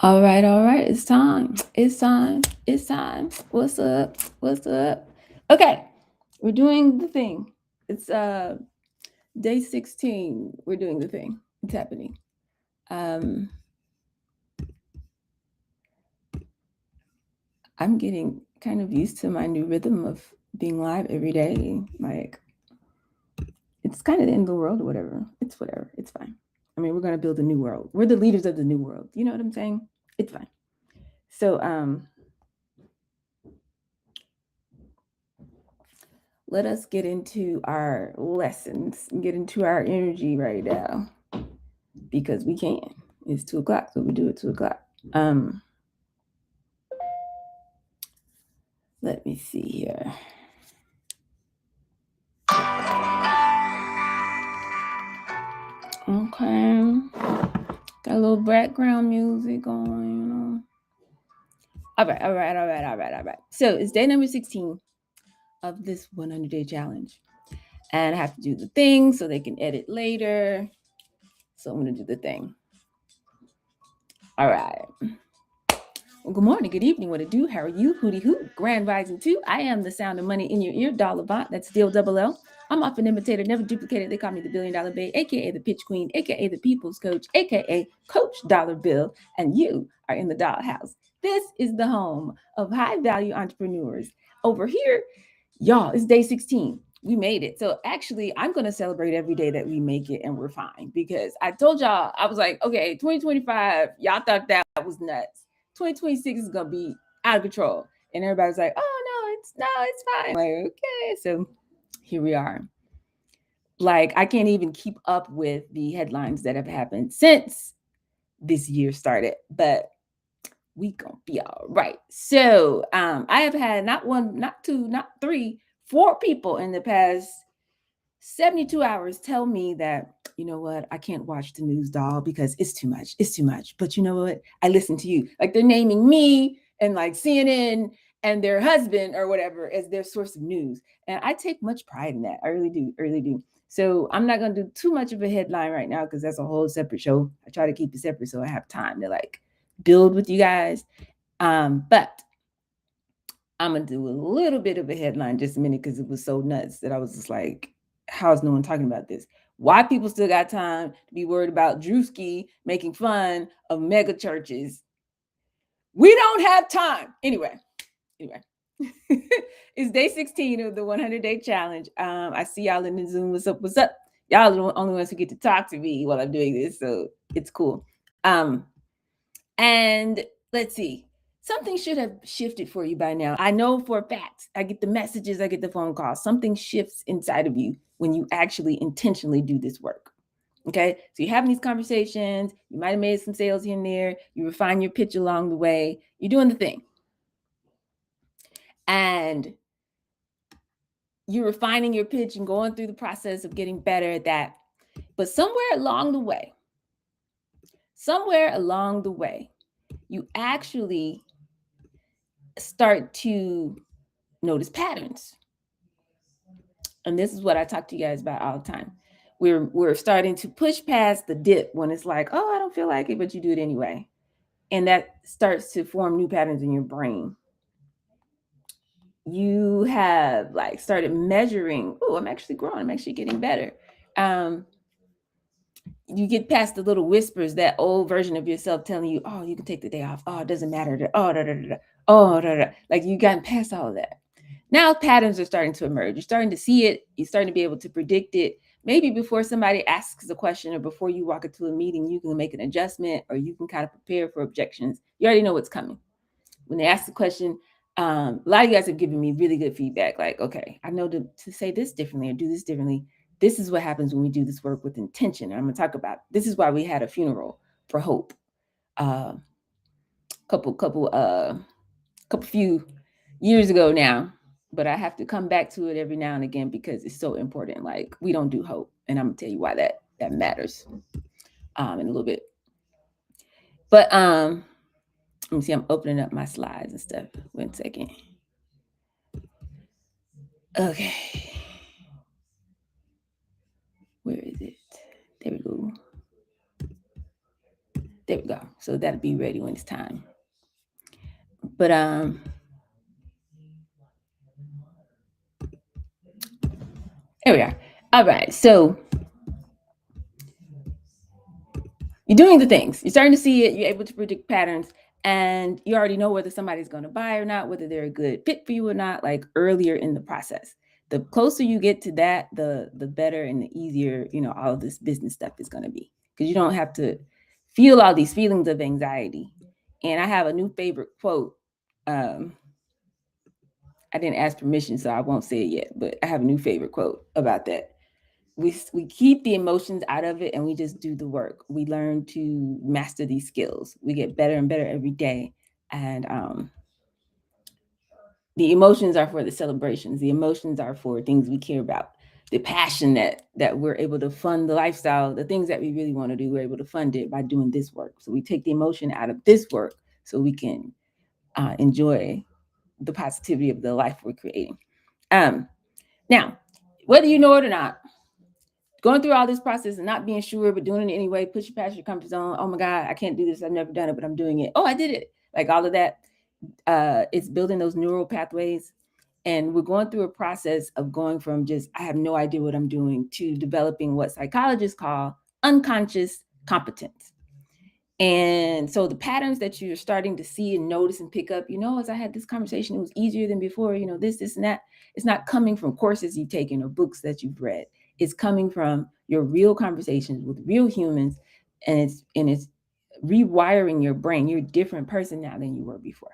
All right, all right. It's time. It's time. It's time. What's up? What's up? Okay. We're doing the thing. It's day 16. We're doing the thing. It's happening. Um I'm getting kind of used to my new rhythm of being live every day. Like it's kind of the end of the world or whatever. It's whatever. It's fine. I mean, we're gonna build a new world. We're the leaders of the new world. You know what I'm saying? It's fine. So let us get into our lessons, get into our energy right now because we can. It's 2 o'clock, so we do it 2 o'clock. Um, Let me see here. Okay, got a little background music going on. All right, all right, all right, all right, all right. So it's day number 16 of this 100-day challenge, and I have to do the thing so they can edit later. So I'm gonna do the thing. All right. Well, good morning, good evening, what it do? How are you? Hootie hoot, grand rising too. I am the sound of money in your ear, Dollar Avant. That's still double L. I'm off an imitator, never duplicated. They call me the $1 billion babe, aka the pitch queen, aka the people's coach, aka Coach Dollar Bill, and you are in the dollhouse. This is the home of high value entrepreneurs. Over here, y'all, it's day 16. We made it. So actually, I'm going to celebrate every day that we make it and we're fine because I told y'all, I was like, okay, 2025, y'all thought that was nuts. 2026 is going to be out of control. And everybody's like, oh, it's fine. I'm like, okay. So here we are. Like, I can't even keep up with the headlines that have happened since this year started, but we gonna be all right. So I have had not one, not two, not three, 4 people in the past 72 hours tell me that, you know what, I can't watch the news, doll, because it's too much. It's too much. But you know what? I listen to you. Like they're naming me and like CNN and their husband or whatever as their source of news. And I take much pride in that. I really do. I really do. So I'm not gonna do too much of a headline right now because that's a whole separate show. I try to keep it separate so I have time to like build with you guys. But I'm gonna do a little bit of a headline just a minute because it was so nuts that I was just like, how is no one talking about this? Why people still got time to be worried about Drewski making fun of mega churches? We don't have time. Anyway. It's day 16 of the 100-day challenge. I see y'all in the Zoom. What's up? What's up? Y'all are the only ones who get to talk to me while I'm doing this, so it's cool. And let's see. Something should have shifted for you by now. I know for a fact. I get the messages, I get the phone calls. Something shifts inside of you when you actually intentionally do this work. Okay. So you're having these conversations. You might have made some sales here and there. You refine your pitch along the way. You're doing the thing. And you're refining your pitch and going through the process of getting better at that. But somewhere along the way, you actually start to notice patterns. And this is what I talk to you guys about all the time. We're starting to push past the dip when it's like, oh, I don't feel like it, but you do it anyway. And that starts to form new patterns in your brain. You have like started measuring, oh, I'm actually growing, I'm actually getting better. You get past the little whispers, that old version of yourself telling you, oh, you can take the day off. Oh, it doesn't matter. Oh, da, da, da, da. Oh, da, da. Like you gotten past all of that. Now patterns are starting to emerge. You're starting to see it. You're starting to be able to predict it. Maybe before somebody asks a question or before you walk into a meeting, you can make an adjustment or you can kind of prepare for objections. You already know what's coming. When they ask the question, a lot of you guys have given me really good feedback. Like, okay, I know to say this differently or do this differently. This is what happens when we do this work with intention. And I'm going to talk about, this is why we had a funeral for hope. Couple few years ago now, but I have to come back to it every now and again because it's so important. Like we don't do hope. And I'm gonna tell you why that matters in a little bit. But let me see, I'm opening up my slides and stuff. 1 second. Okay. Where is it? There we go. There we go. So that'll be ready when it's time. But there we are. All right. So you're doing the things. You're starting to see it. You're able to predict patterns, and you already know whether somebody's going to buy or not, whether they're a good fit for you or not, like earlier in the process. The closer you get to that, the better and the easier, all of this business stuff is going to be, because you don't have to feel all these feelings of anxiety. And I have a new favorite quote. I didn't ask permission, so I won't say it yet, but I have a new favorite quote about that. We keep the emotions out of it and we just do the work. We learn to master these skills. We get better and better every day. And the emotions are for the celebrations. The emotions are for things we care about. The passion that we're able to fund the lifestyle, the things that we really want to do, we're able to fund it by doing this work. So we take the emotion out of this work so we can enjoy the positivity of the life we're creating. Now, whether you know it or not, going through all this process and not being sure, but doing it anyway, push you past your comfort zone. Oh my God, I can't do this. I've never done it, but I'm doing it. Oh, I did it. Like all of that. It's building those neural pathways. And we're going through a process of going from just, I have no idea what I'm doing, to developing what psychologists call unconscious competence. And so the patterns that you're starting to see and notice and pick up, as I had this conversation, it was easier than before, this and that. It's not coming from courses you've taken or books that you've read. It's coming from your real conversations with real humans, and it's rewiring your brain. You're a different person now than you were before.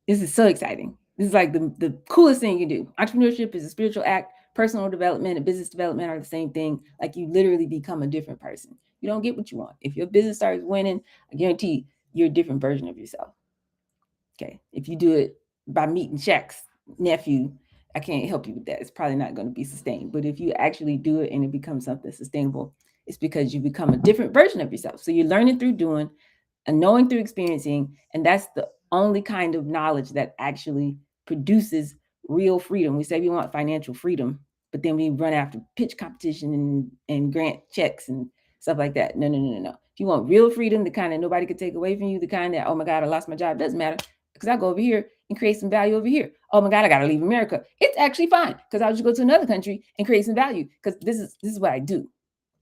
This is so exciting. This is like the coolest thing you can do. Entrepreneurship is a spiritual act. Personal development and business development are the same thing. Like, you literally become a different person. You don't get what you want. If your business starts winning, I guarantee you're a different version of yourself. Okay. If you do it by meeting checks, nephew, I can't help you with that. It's probably not going to be sustained. But if you actually do it and it becomes something sustainable, it's because you become a different version of yourself. So you're learning through doing and knowing through experiencing. And that's the only kind of knowledge that actually produces real freedom. We say we want financial freedom, but then we run after pitch competition and grant checks and stuff like that. No. If you want real freedom, the kind that nobody could take away from you, the kind that, oh my God, I lost my job, doesn't matter, because I go over here and create some value over here. Oh my God, I got to leave America. It's actually fine, because I'll just go to another country and create some value, because this is what I do.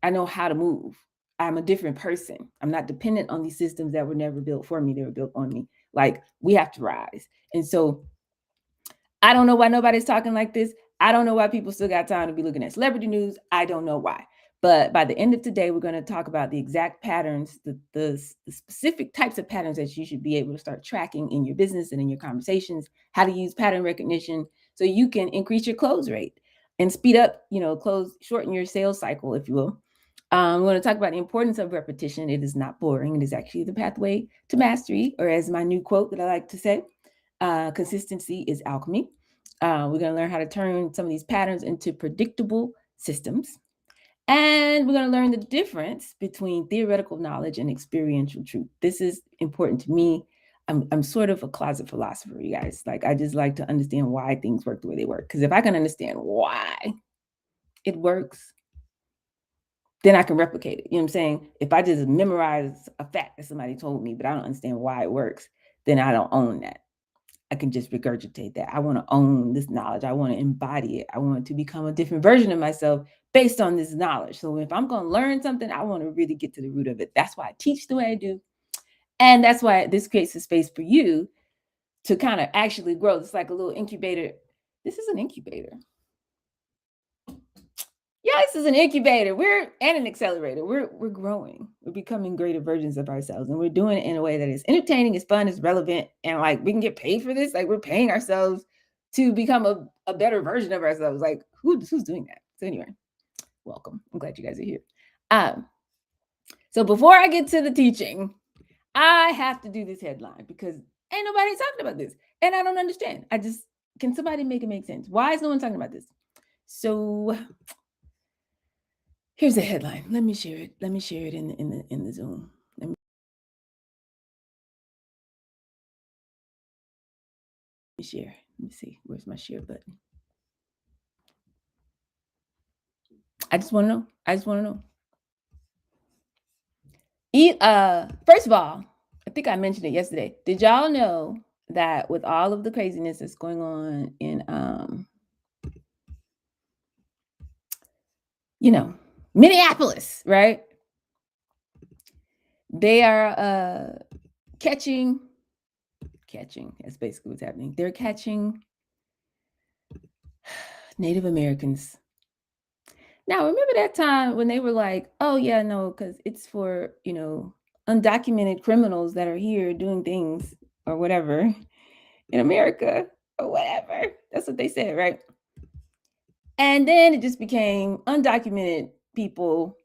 I know how to move. I'm a different person. I'm not dependent on these systems that were never built for me. They were built on me. Like, we have to rise. And so I don't know why nobody's talking like this. I don't know why people still got time to be looking at celebrity news. I don't know why. But by the end of today, we're going to talk about the exact patterns, the specific types of patterns that you should be able to start tracking in your business and in your conversations, how to use pattern recognition so you can increase your close rate and speed up, shorten your sales cycle, if you will. We're going to talk about the importance of repetition. It is not boring. It is actually the pathway to mastery, or as my new quote that I like to say, consistency is alchemy. We're going to learn how to turn some of these patterns into predictable systems. And we're going to learn the difference between theoretical knowledge and experiential truth. This is important to me. I'm sort of a closet philosopher, you guys. Like, I just like to understand why things work the way they work. Because if I can understand why it works, then I can replicate it. You know what I'm saying? If I just memorize a fact that somebody told me, but I don't understand why it works, then I don't own that. I can just regurgitate that. I want to own this knowledge. I want to embody it. I want to become a different version of myself based on this knowledge. So if I'm going to learn something, I want to really get to the root of it. That's why I teach the way I do. And that's why this creates a space for you to kind of actually grow. It's like a little incubator. This is an incubator. Yeah, this is an incubator. And an accelerator. We're growing. We're becoming greater versions of ourselves. And we're doing it in a way that is entertaining, is fun, is relevant. And like, we can get paid for this. Like, we're paying ourselves to become a better version of ourselves. Like, who's doing that? So anyway, welcome. I'm glad you guys are here. So before I get to the teaching, I have to do this headline because ain't nobody talking about this. And I don't understand. Can somebody make it make sense? Why is no one talking about this? So here's the headline. Let me share it. Let me share it in the Zoom. Let me share. Let me see. Where's my share button? I just want to know. First of all, I think I mentioned it yesterday. Did y'all know that with all of the craziness that's going on in Minneapolis, right? They are catching, that's basically what's happening. They're catching Native Americans. Now, remember that time when they were like, oh, yeah, no, because it's for, undocumented criminals that are here doing things or whatever in America or whatever. That's what they said, right? And then it just became undocumented people.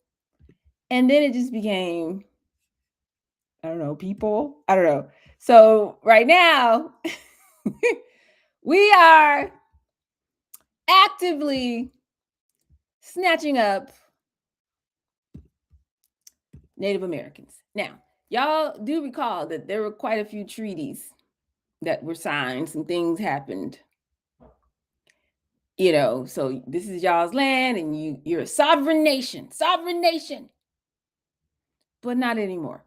And then it just became, I don't know, people. I don't know. So right now, we are actively snatching up Native Americans. Now, y'all do recall that there were quite a few treaties that were signed. Some things happened. So this is y'all's land and you're a sovereign nation. But not anymore.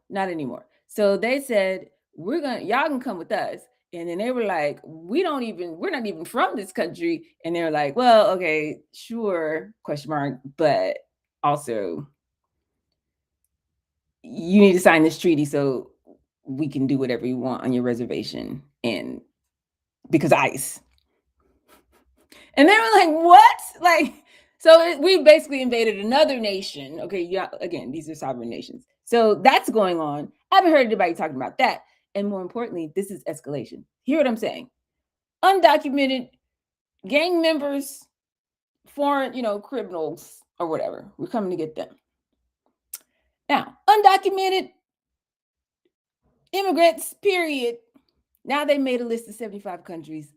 So they said, y'all can come with us. And then they were like, we're not even from this country. And they're like, well, okay, sure, ? But also you need to sign this treaty so we can do whatever you want on your reservation. And because ICE. And they were like, what? So we basically invaded another nation. Okay, yeah, again, these are sovereign nations. So that's going on. I haven't heard anybody talking about that. And more importantly, this is escalation. Hear what I'm saying? Undocumented gang members, foreign, criminals or whatever. We're coming to get them. Now, undocumented immigrants, period. Now they made a list of 75 countries.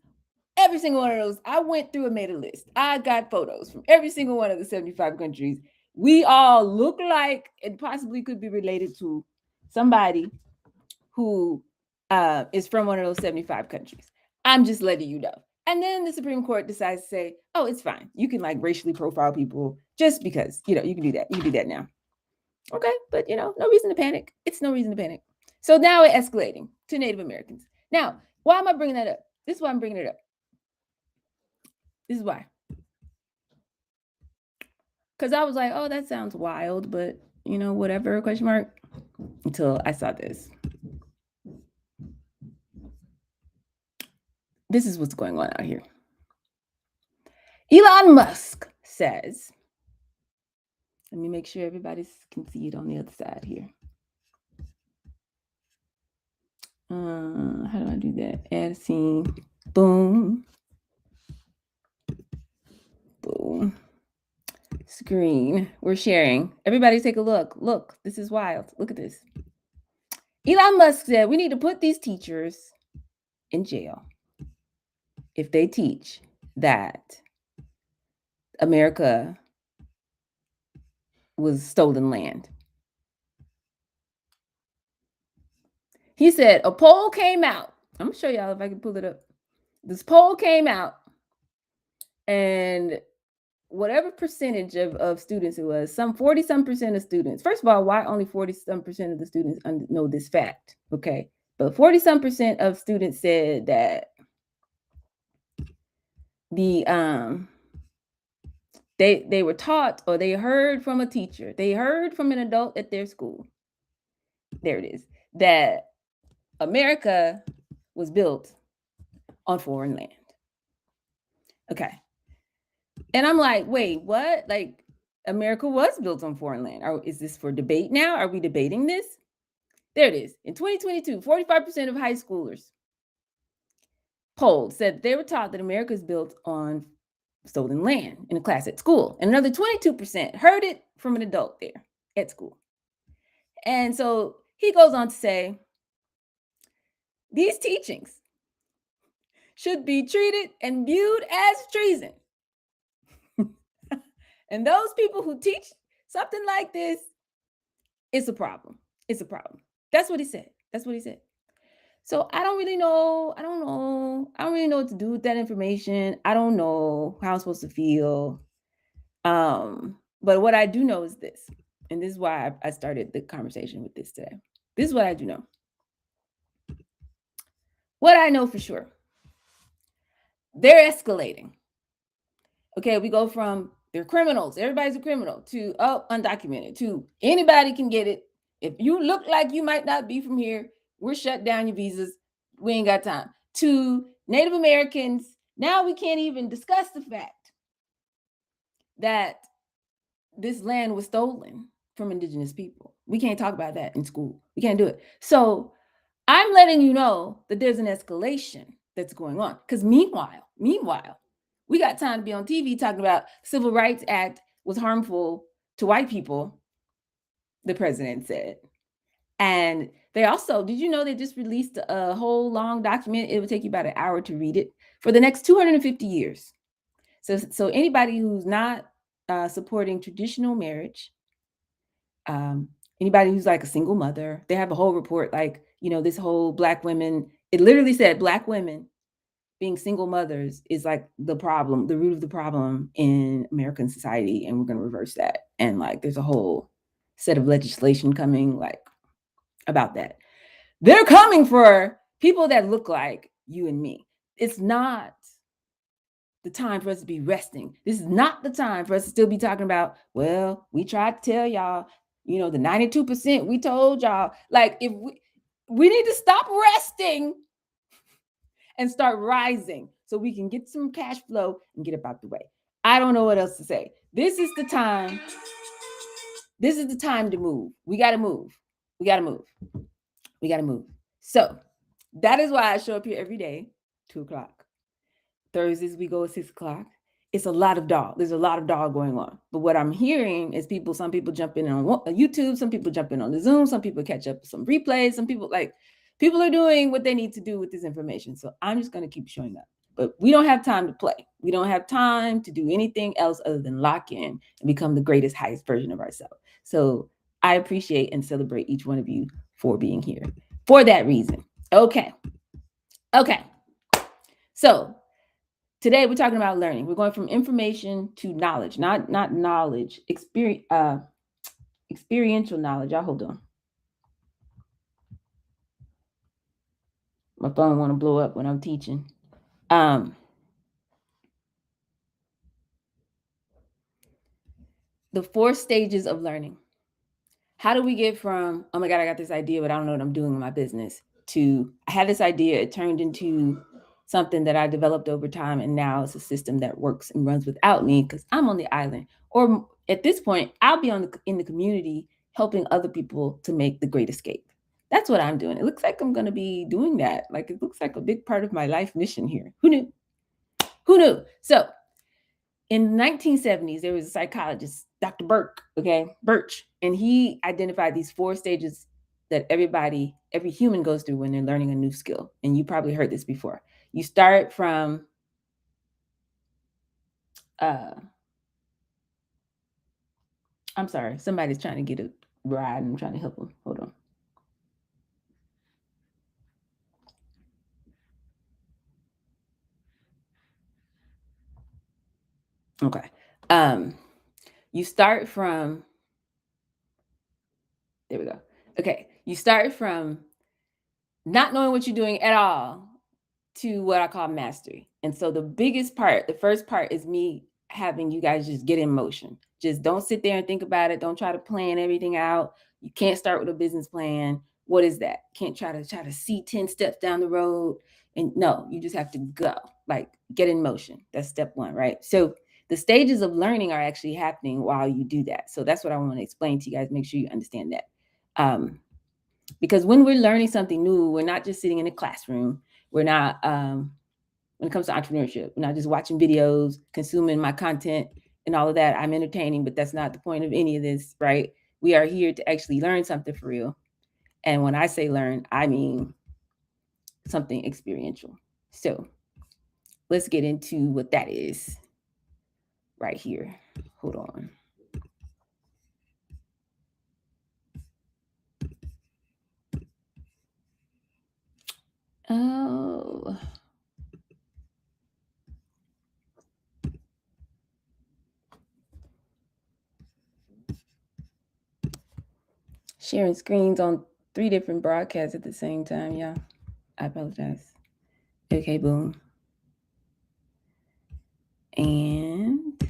Every single one of those, I went through and made a list. I got photos from every single one of the 75 countries. We all look like and possibly could be related to somebody who is from one of those 75 countries. I'm just letting you know. And then the Supreme Court decides to say, oh, it's fine. You can racially profile people just because, you can do that. You can do that now. Okay, but no reason to panic. It's no reason to panic. So now we're escalating to Native Americans. Now, why am I bringing that up? This is why I'm bringing it up. This is why. Because I was like, oh, that sounds wild, but whatever, ? Until I saw this. This is what's going on out here. Elon Musk says, let me make sure everybody can see it on the other side here. How do I do that? Add a scene. Boom. Boom. Screen. We're sharing. Everybody take a look. Look, this is wild. Look at this. Elon Musk said we need to put these teachers in jail if they teach that America was stolen land. He said a poll came out. I'm going to show y'all if I can pull it up. This poll came out, and whatever percentage of students it was, some 40-some% of students. First of all, why only 40-some% of the students know this fact? Okay. But 40-some% of students said that they were taught, or they heard from a teacher, they heard from an adult at their school. There it is. That America was built on foreign land. Okay. And I'm like, wait, what? America was built on foreign land. Is this for debate now? Are we debating this? There it is. In 2022, 45% of high schoolers polled said they were taught that America is built on stolen land in a class at school. And another 22% heard it from an adult there at school. And so he goes on to say, these teachings should be treated and viewed as treason. And those people who teach something like this, it's a problem. It's a problem. That's what he said. So I don't really know. I don't really know what to do with that information. I don't know how I'm supposed to feel. But what I do know is this. and this is why I started the conversation with this today. This is what I do know. What I know for sure, they're escalating. Okay, we go from they're criminals, everybody's a criminal, to undocumented, to anybody can get it. If you look like you might not be from here, we're shut down your visas. We ain't got time. To Native Americans, now we can't even discuss the fact that this land was stolen from indigenous people. We can't talk about that in school. We can't do it. So I'm letting you know that there's an escalation that's going on. Because meanwhile, we got time to be on TV talking about Civil Rights Act was harmful to white people, the president said. And they also, did you know they just released a whole long document? It would take you about an hour to read it for the next 250 years. So anybody who's not supporting traditional marriage, anybody who's like a single mother, they have a whole report, like, this whole Black women, it literally said Black women being single mothers is like the problem, the root of the problem in American society, and we're going to reverse that. And like, there's a whole set of legislation coming, like, about that. They're coming for people that look like you and me. It's not the time for us to be resting. This is not the time for us to still be talking about, well, we tried to tell y'all, the 92% we told y'all. Like, if we need to stop resting and start rising so we can get some cash flow and get about the way. I don't know what else to say. This is the time. This is the time to move. We got to move. We got to move. We got to move. So that is why I show up here every day, 2:00. Thursdays we go at 6:00. It's a lot of dog. There's a lot of dog going on. But what I'm hearing is some people jump in on YouTube, some people jump in on the Zoom, some people catch up with some replays, some people people are doing what they need to do with this information. So I'm just going to keep showing up. But we don't have time to play. We don't have time to do anything else other than lock in and become the greatest, highest version of ourselves. So I appreciate and celebrate each one of you for being here for that reason. Okay. So today we're talking about learning. We're going from information to knowledge, not knowledge, experiential knowledge. Y'all hold on. My phone want to blow up when I'm teaching. The 4 stages of learning. How do we get from, oh my God, I got this idea, but I don't know what I'm doing in my business, to I had this idea, it turned into something that I developed over time, and now it's a system that works and runs without me because I'm on the island. Or at this point, I'll be in the community helping other people to make the great escape. That's what I'm doing. It looks like I'm going to be doing that. Like, it looks like a big part of my life mission here. Who knew? So in the 1970s, there was a psychologist, Dr. Birch, and he identified these 4 stages that every human goes through when they're learning a new skill. And you probably heard this before. You start from I'm sorry, somebody's trying to get a ride and I'm trying to help them. Hold on. Okay. You start from, there we go. Okay. You start from not knowing what you're doing at all to what I call mastery. And so the first part is me having you guys just get in motion. Just don't sit there and think about it. Don't try to plan everything out. You can't start with a business plan. What is that? Can't try to see 10 steps down the road. And no, you just have to go, like, get in motion. That's step 1, right? So the stages of learning are actually happening while you do that. So that's what I want to explain to you guys. Make sure you understand that. Because when we're learning something new, we're not just sitting in a classroom. We're not, when it comes to entrepreneurship, we're not just watching videos, consuming my content and all of that. I'm entertaining, but that's not the point of any of this, right? We are here to actually learn something for real. And when I say learn, I mean something experiential. So let's get into what that is right here. Hold on. Oh. Sharing screens on 3 different broadcasts at the same time, y'all. I apologize. Okay, boom. And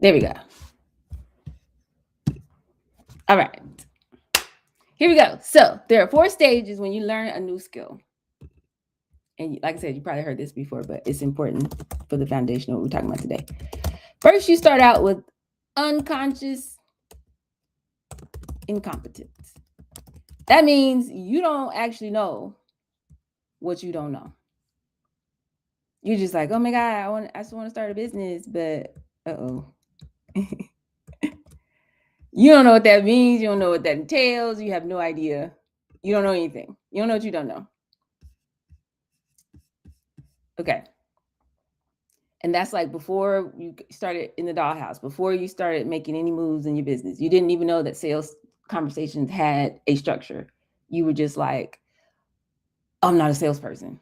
there we go. All right. Here we go. So there are 4 stages when you learn a new skill. And like I said, you probably heard this before, but it's important for the foundation of what we're talking about today. First, you start out with unconscious incompetence. That means you don't actually know what you don't know. You're just like, oh my God, I just want to start a business, but uh-oh. You don't know what that means. You don't know what that entails. You have no idea. You don't know anything. You don't know what you don't know. Okay. And that's like before you started in the dollhouse, before you started making any moves in your business. You didn't even know that sales conversations had a structure. You were just like, I'm not a salesperson.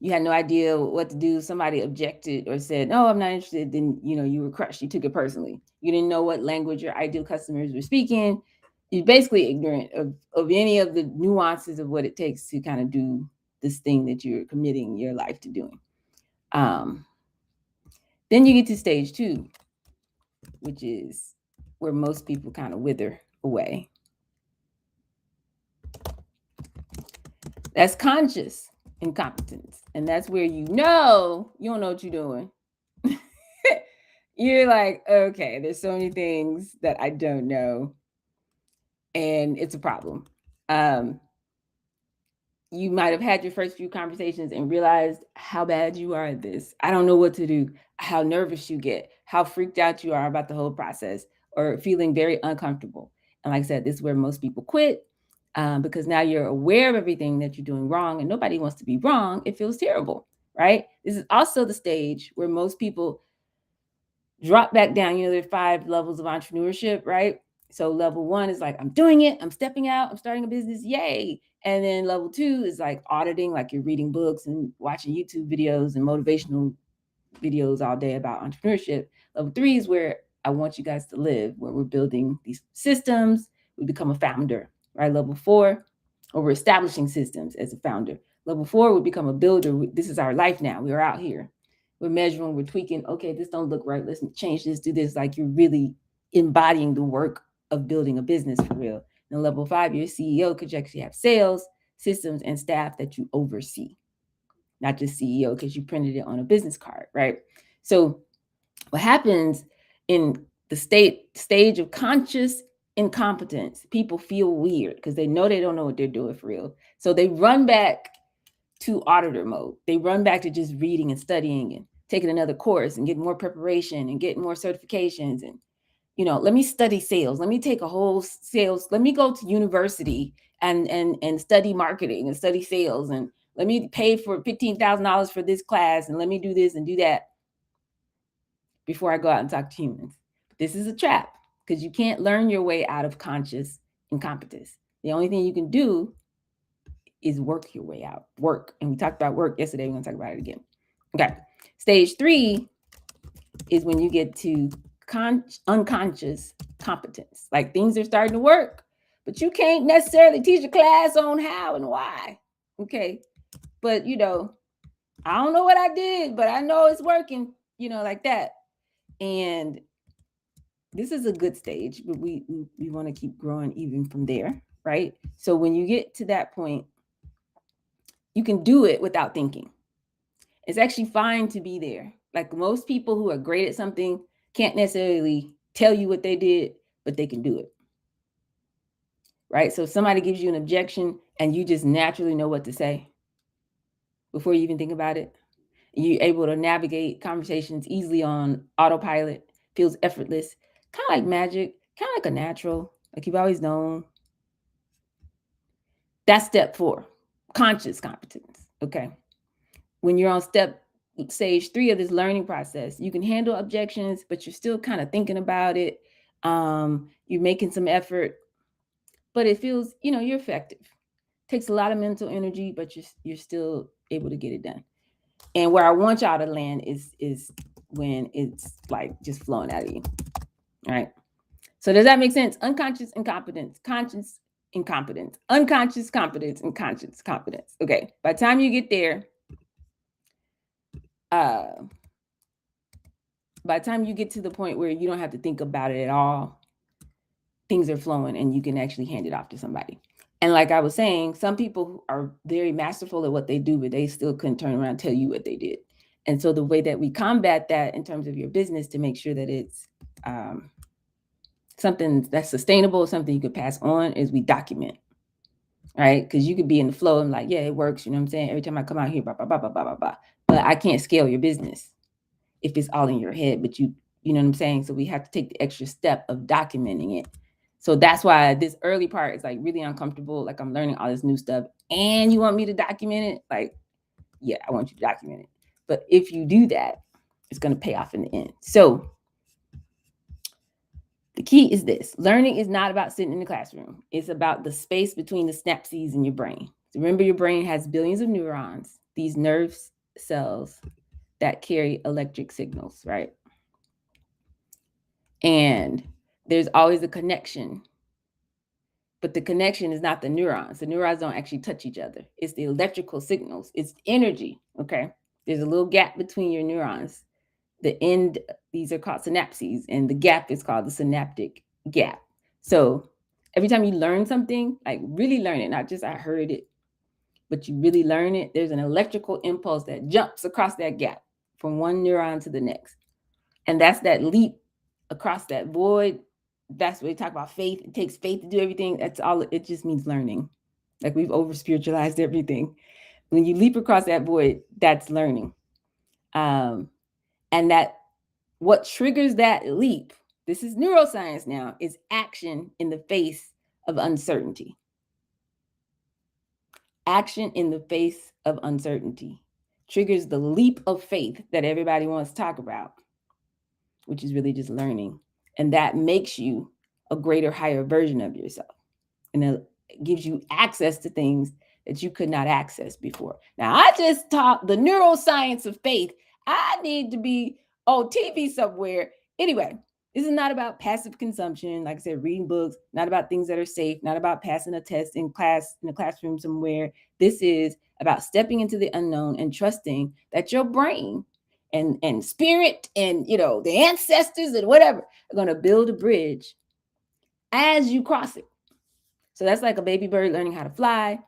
You had no idea what to do. Somebody objected or said, no, I'm not interested. Then, you were crushed. You took it personally. You didn't know what language your ideal customers were speaking. You're basically ignorant of any of the nuances of what it takes to kind of do this thing that you're committing your life to doing. Then you get to stage 2, which is where most people kind of wither away. That's conscious incompetence. And that's where you don't know what you're doing. You're like, okay, there's so many things that I don't know. And it's a problem. You might have had your first few conversations and realized how bad you are at this. I don't know what to do, how nervous you get, how freaked out you are about the whole process, or feeling very uncomfortable. And like I said, this is where most people quit because now you're aware of everything that you're doing wrong, and nobody wants to be wrong. It feels terrible, right? This is also the stage where most people drop back down. There are 5 levels of entrepreneurship, right? So level 1 is like, I'm doing it, I'm stepping out, I'm starting a business, yay. And then level 2 is like auditing, like you're reading books and watching YouTube videos and motivational videos all day about entrepreneurship. Level 3 is where I want you guys to live, where we're building these systems. We become a founder, right? Level 4, or we're establishing systems as a founder. Level 4, we become a builder. This is our life now. We're out here. We're measuring, we're tweaking. Okay, this don't look right. Let's change this, do this. Like you're really embodying the work of building a business for real. And level 5, you're a CEO because you actually have sales, systems, and staff that you oversee. Not just CEO because you printed it on a business card, right? So what happens in the stage of conscious incompetence, people feel weird because they know they don't know what they're doing for real. So they run back to auditor mode. They run back to just reading and studying and taking another course and getting more preparation and getting more certifications. And, let me study sales. Let me take a whole sales. Let me go to university and study marketing and study sales. And let me pay for $15,000 for this class. And let me do this and do that before I go out and talk to humans. This is a trap because you can't learn your way out of conscious incompetence. The only thing you can do is work your way out. Work. And we talked about work yesterday. We're going to talk about it again. Okay. Stage 3 is when you get to unconscious competence. Like things are starting to work, but you can't necessarily teach a class on how and why. Okay. But, I don't know what I did, but I know it's working, like that. And this is a good stage, but we want to keep growing even from there, right? So when you get to that point, you can do it without thinking. It's actually fine to be there. Like most people who are great at something can't necessarily tell you what they did, but they can do it. Right? So if somebody gives you an objection and you just naturally know what to say before you even think about it, you're able to navigate conversations easily on autopilot, feels effortless, kind of like magic, kind of like a natural, like you've always known. That's step 4, conscious competence. Okay. When you're on stage 3 of this learning process, you can handle objections, but you're still kind of thinking about it. You're making some effort, but it feels, you're effective. Takes a lot of mental energy, but you're still able to get it done. And where I want y'all to land is when it's like just flowing out of you. All right. So does that make sense? Unconscious incompetence, conscious incompetence, unconscious competence, and conscious competence. Okay. By the time you get there, by the time you get to the point where you don't have to think about it at all, things are flowing and you can actually hand it off to somebody. And like I was saying, some people are very masterful at what they do, but they still couldn't turn around and tell you what they did. And so the way that we combat that in terms of your business to make sure that it's something that's sustainable, something you could pass on, is we document, right? Because you could be in the flow and like, yeah, it works. You know what I'm saying? Every time I come out here, blah, blah, blah, blah, blah, blah, blah. But I can't scale your business if it's all in your head, but you know what I'm saying? So we have to take the extra step of documenting it. So that's why this early part is like really uncomfortable. Like I'm learning all this new stuff and you want me to document it? Like, yeah, I want you to document it. But if you do that, it's going to pay off in the end. So the key is this: learning is not about sitting in the classroom. It's about the space between the synapses in your brain. So remember, your brain has billions of neurons, these nerve cells that carry electric signals, right? And there's always a connection, but the connection is not the neurons. The neurons don't actually touch each other. It's the electrical signals. It's energy, okay? There's a little gap between your neurons. The end, these are called synapses, and the gap is called the synaptic gap. So every time you learn something, like really learn it, not just I heard it, but you really learn it, there's an electrical impulse that jumps across that gap from one neuron to the next. And that's that leap across that void. That's what we talk about faith. It takes faith to do everything. That's all. It just means learning. Like we've over spiritualized everything. When you leap across that void, that's learning. And that what triggers that leap, this is neuroscience now, is action in the face of uncertainty. Action in the face of uncertainty triggers the leap of faith that everybody wants to talk about, which is really just learning. And that makes you a greater, higher version of yourself. And it gives you access to things that you could not access before. Now, I just taught the neuroscience of faith. I need to be on TV somewhere. Anyway, this is not about passive consumption. Like I said, reading books, not about things that are safe, not about passing a test in class, in a classroom somewhere. This is about stepping into the unknown and trusting that your brain and spirit and, you know, the ancestors and whatever are going to build a bridge as you cross it. So that's like a baby bird learning how to fly.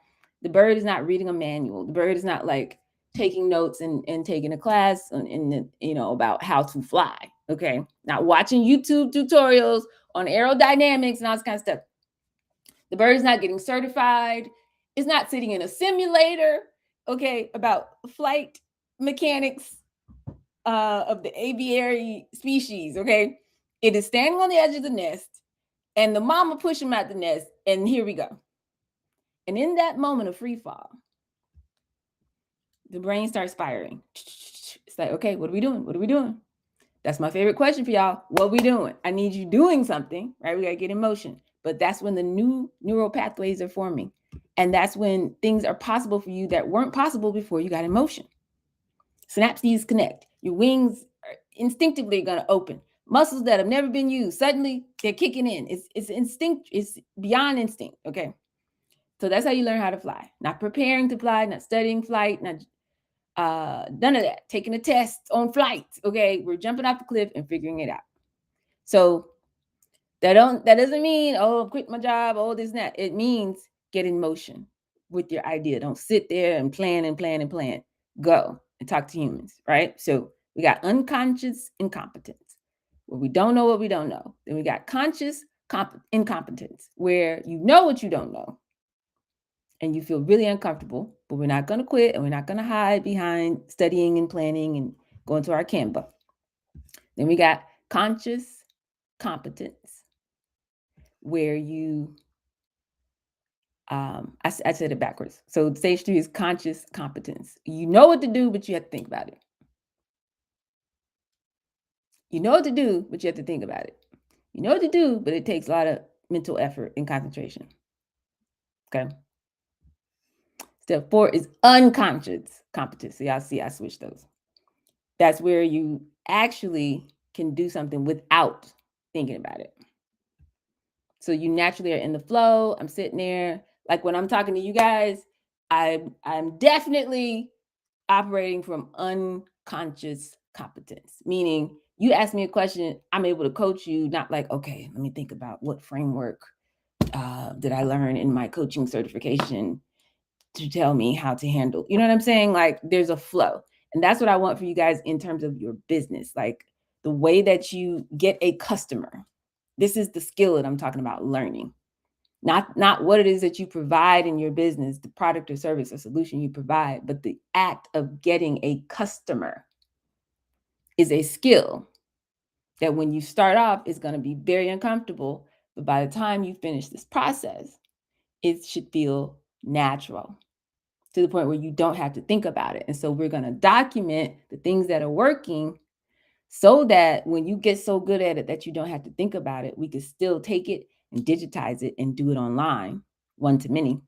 The bird is not reading a manual. The bird is not like taking notes and taking a class and you know, about how to fly. Okay. Not watching YouTube tutorials on aerodynamics and all this kind of stuff. The bird is not getting certified. It's not sitting in a simulator, okay, about flight mechanics of the aviary species, okay? It is standing on the edge of the nest and the mama push him out the nest, and here we go. And in that moment of free fall, the brain starts firing. It's like, okay, what are we doing? What are we doing? That's my favorite question for y'all. What are we doing? I need you doing something, right? We got to get in motion. But that's when the new neural pathways are forming. And that's when things are possible for you that weren't possible before you got in motion. Synapses connect. Your wings are instinctively going to open. Muscles that have never been used, suddenly they're kicking in. It's instinct. It's beyond instinct, okay? So that's how you learn how to fly. Not preparing to fly, not studying flight, not none of that. Taking a test on flight, okay? We're jumping off the cliff and figuring it out. So that doesn't mean, oh, quit my job, oh, this and that. It means get in motion with your idea. Don't sit there and plan and plan and plan. Go and talk to humans, right? So we got unconscious incompetence, where we don't know what we don't know. Then we got conscious incompetence, where you know what you don't know and you feel really uncomfortable, but we're not going to quit and we're not going to hide behind studying and planning and going to our Canva. Then we got conscious competence, where you, I said it backwards. So stage 3 is conscious competence. You know what to do, but you have to think about it. You know what to do, but you have to think about it. You know what to do, but it takes a lot of mental effort and concentration. Okay. Step 4 is unconscious competence. So y'all see, I switched those. That's where you actually can do something without thinking about it. So you naturally are in the flow. I'm sitting there. Like when I'm talking to you guys, I'm definitely operating from unconscious competence, meaning you ask me a question, I'm able to coach you, not like, okay, let me think about what framework did I learn in my coaching certification to tell me how to handle, you know what I'm saying? Like there's a flow. And that's what I want for you guys in terms of your business, like the way that you get a customer. This is the skill that I'm talking about learning. Not what it is that you provide in your business, the product or service or solution you provide, but the act of getting a customer is a skill that when you start off is going to be very uncomfortable, but by the time you finish this process, it should feel natural to the point where you don't have to think about it. And so we're going to document the things that are working so that when you get so good at it that you don't have to think about it, we can still take it and digitize it and do it online, one to many,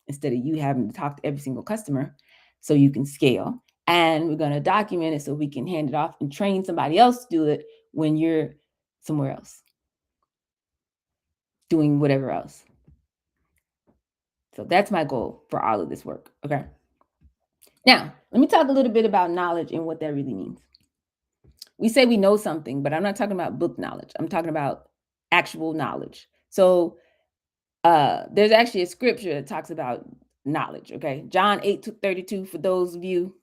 instead of you having to talk to every single customer, so you can scale. And we're going to document it so we can hand it off and train somebody else to do it when you're somewhere else doing whatever else. So that's my goal for all of this work. Okay. Now, let me talk a little bit about knowledge and what that really means. We say we know something, but I'm not talking about book knowledge. I'm talking about actual knowledge. So there's actually a scripture that talks about knowledge. Okay. John 8:32 for those of you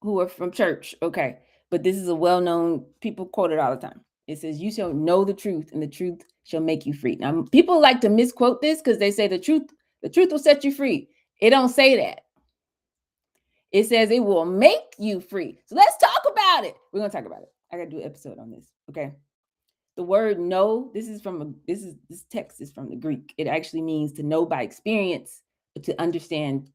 who are from church. Okay. But this is a well-known, people quote it all the time. It says, you shall know the truth and the truth shall make you free. Now, people like to misquote this because they say the truth will set you free. It don't say that. It says it will make you free. So let's talk about it. We're going to talk about it. I got to do an episode on this. Okay. The word know, this text is from the Greek. It actually means to know by experience, to understand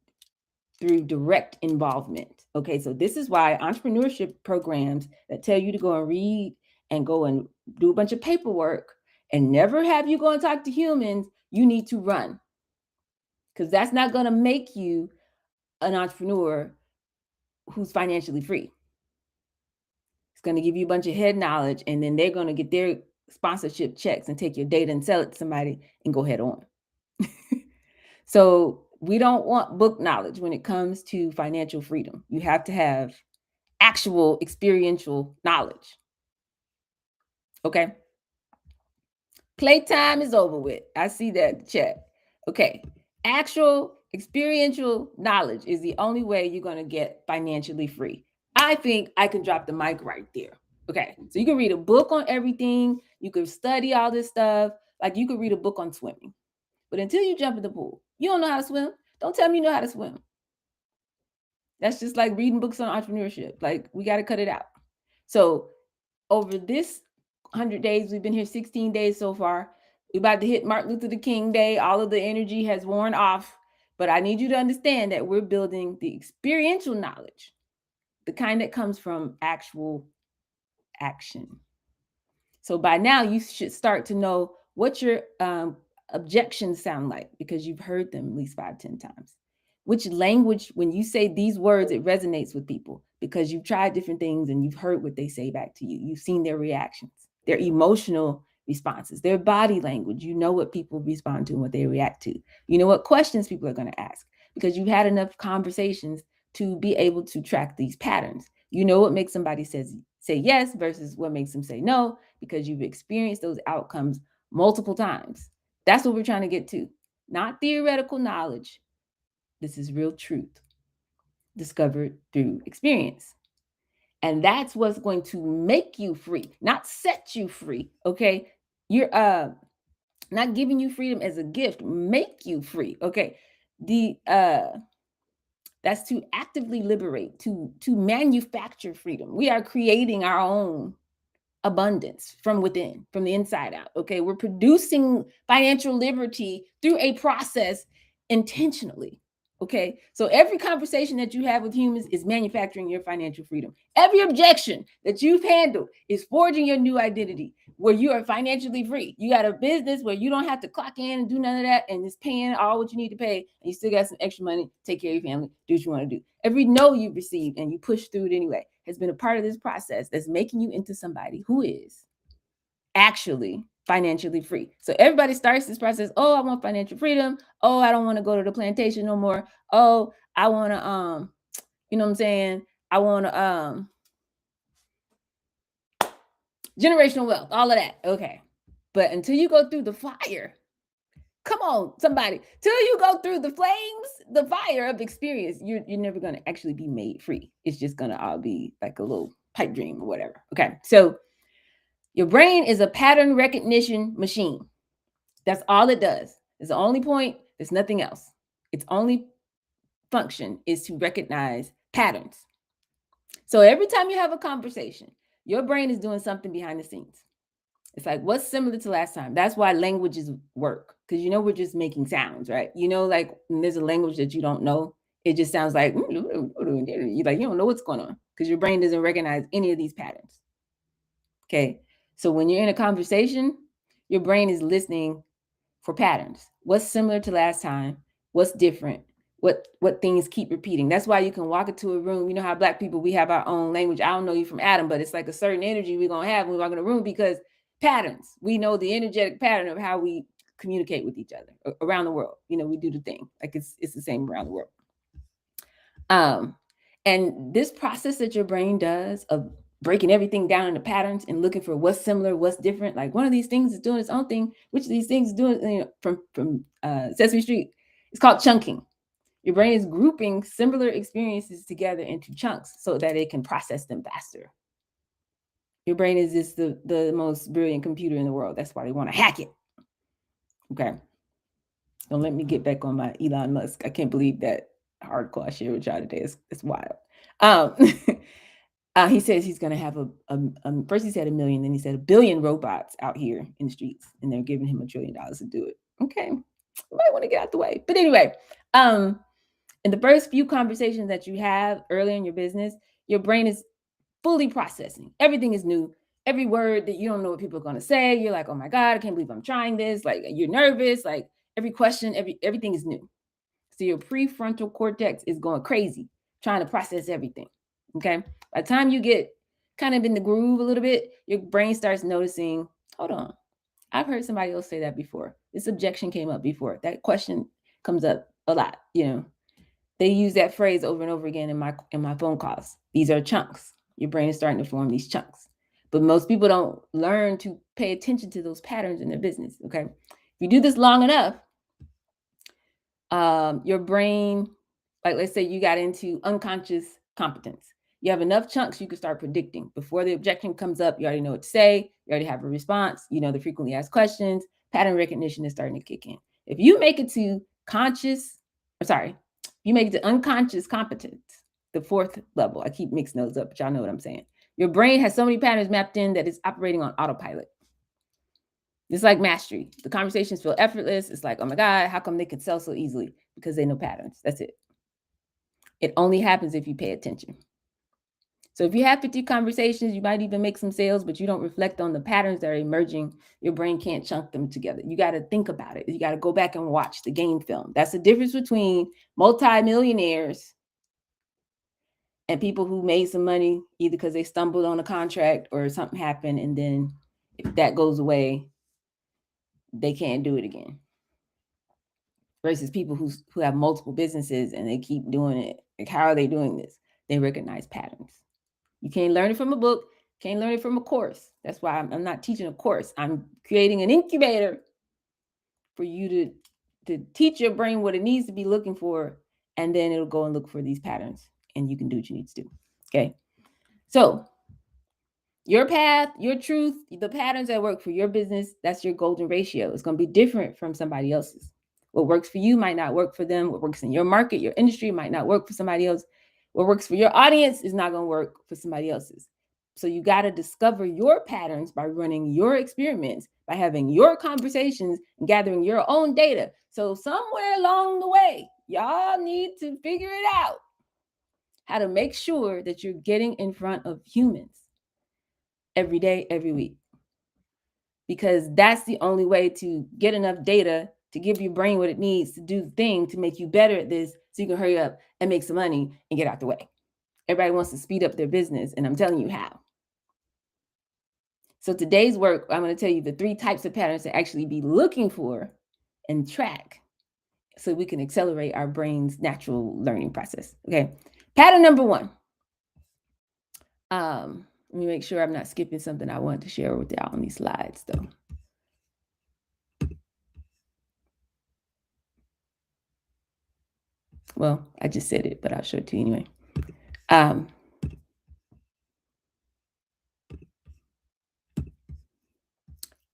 through direct involvement. Okay. So this is why entrepreneurship programs that tell you to go and read and go and do a bunch of paperwork and never have you go and talk to humans, you need to run. Because that's not going to make you an entrepreneur who's financially free. It's going to give you a bunch of head knowledge, and then they're going to get their sponsorship checks and take your data and sell it to somebody and go head on. So we don't want book knowledge when it comes to financial freedom. You have to have actual experiential knowledge. Okay. Playtime is over with. I see that in the chat. Okay. Actual experiential knowledge is the only way you're going to get financially free. I think I can drop the mic right there. Okay. So you can read a book on everything. You can study all this stuff. Like you could read a book on swimming. But until you jump in the pool, you don't know how to swim. Don't tell me you know how to swim. That's just like reading books on entrepreneurship. Like we got to cut it out. So over this 100 days, we've been here 16 days so far. We're about to hit Martin Luther King Day. All of the energy has worn off. But I need you to understand that we're building the experiential knowledge, the kind that comes from actual action. So by now, you should start to know what your objections sound like because you've heard them at least 5, 10 times. Which language, when you say these words, it resonates with people because you've tried different things and you've heard what they say back to you. You've seen their reactions, their emotional responses, their body language. You know what people respond to and what they react to. You know what questions people are going to ask because you've had enough conversations to be able to track these patterns. You know what makes somebody say yes versus what makes them say no because you've experienced those outcomes multiple times. That's what we're trying to get to. Not theoretical knowledge. This is real truth discovered through experience. And that's what's going to make you free, not set you free. Okay. You're not giving you freedom as a gift, make you free. Okay. That's to actively liberate, to manufacture freedom. We are creating our own abundance from within, from the inside out. Okay. We're producing financial liberty through a process intentionally. Okay. So every conversation that you have with humans is manufacturing your financial freedom. Every objection that you've handled is forging your new identity where you are financially free. You got a business where you don't have to clock in and do none of that. And it's paying all what you need to pay. And you still got some extra money, take care of your family, do what you want to do. Every no you received and you push through it anyway. has been a part of this process that's making you into somebody who is actually financially free. So everybody starts this process. Oh, I want financial freedom. Oh, I don't want to go to the plantation no more. Oh, I want to, you know what I'm saying? I want to, generational wealth, all of that. Okay. But until you go through the fire, come on, somebody, till you go through the flames, the fire of experience, you're never going to actually be made free. It's just going to all be like a little pipe dream or whatever. Okay. So your brain is a pattern recognition machine. That's all it does. It's the only point. There's nothing else. Its only function is to recognize patterns. So every time you have a conversation, your brain is doing something behind the scenes. It's like, what's similar to last time? That's why languages work. Because we're just making sounds, right? Like when there's a language that you don't know, it just sounds like, you're like, you don't know what's going on because your brain doesn't recognize any of these patterns. Okay. So when you're in a conversation, your brain is listening for patterns. What's similar to last time? What's different? What things keep repeating? That's why you can walk into a room. You know how Black people, we have our own language. I don't know you from Adam, but it's like a certain energy we're going to have when we walk in a room because patterns. We know the energetic pattern of how we communicate with each other around the world. We do the thing. Like it's the same around the world. And this process that your brain does of breaking everything down into patterns and looking for what's similar, what's different. Like one of these things is doing its own thing. Which of these things is doing from Sesame Street? It's called chunking. Your brain is grouping similar experiences together into chunks so that it can process them faster. Your brain is just the most brilliant computer in the world. That's why they want to hack it. Okay. Don't let me get back on my Elon Musk. I can't believe that article I shared with y'all today. It's wild. He says he's going to have first he said 1 million, then he said 1 billion robots out here in the streets, and they're giving him $1 trillion to do it. Okay. You might want to get out the way. But anyway, in the first few conversations that you have early in your business, your brain is fully processing. Everything is new. Every word that you don't know what people are going to say, you're like, oh my God, I can't believe I'm trying this. Like you're nervous. Like every question, everything is new. So your prefrontal cortex is going crazy, trying to process everything. Okay. By the time you get kind of in the groove a little bit, your brain starts noticing, hold on, I've heard somebody else say that before. This objection came up before. That question comes up a lot. They use that phrase over and over again in my phone calls. These are chunks. Your brain is starting to form these chunks. But most people don't learn to pay attention to those patterns in their business. Okay. If you do this long enough, your brain, like let's say you got into unconscious competence. You have enough chunks you can start predicting. Before the objection comes up, you already know what to say. You already have a response. The frequently asked questions. Pattern recognition is starting to kick in. If you make it to you make it to unconscious competence, the 4th level. I keep mixing those up, but y'all know what I'm saying. Your brain has so many patterns mapped in that it's operating on autopilot. It's like mastery. The conversations feel effortless. It's like, oh my God, how come they can sell so easily? Because they know patterns. That's it. It only happens if you pay attention. So if you have 50 conversations, you might even make some sales, but you don't reflect on the patterns that are emerging. Your brain can't chunk them together. You got to think about it. You got to go back and watch the game film. That's the difference between multimillionaires and people who made some money either because they stumbled on a contract or something happened, and then if that goes away, they can't do it again. Versus people who have multiple businesses and they keep doing it. Like, how are they doing this? They recognize patterns. You can't learn it from a book, can't learn it from a course. That's why I'm not teaching a course. I'm creating an incubator for you to teach your brain what it needs to be looking for, and then it'll go and look for these patterns, and you can do what you need to do. Okay. So your path, your truth, the patterns that work for your business, that's your golden ratio. It's going to be different from somebody else's. What works for you might not work for them. What works in your market, your industry might not work for somebody else. What works for your audience is not going to work for somebody else's. So you got to discover your patterns by running your experiments, by having your conversations and gathering your own data. So somewhere along the way, y'all need to figure it out how to make sure that you're getting in front of humans every day, every week. Because that's the only way to get enough data to give your brain what it needs to do the thing to make you better at this so you can hurry up and make some money and get out the way. Everybody wants to speed up their business, and I'm telling you how. So today's work, I'm going to tell you the 3 types of patterns to actually be looking for and track so we can accelerate our brain's natural learning process. Okay. Pattern number 1. Let me make sure I'm not skipping something I want to share with y'all on these slides, though. Well, I just said it, but I'll show it to you anyway.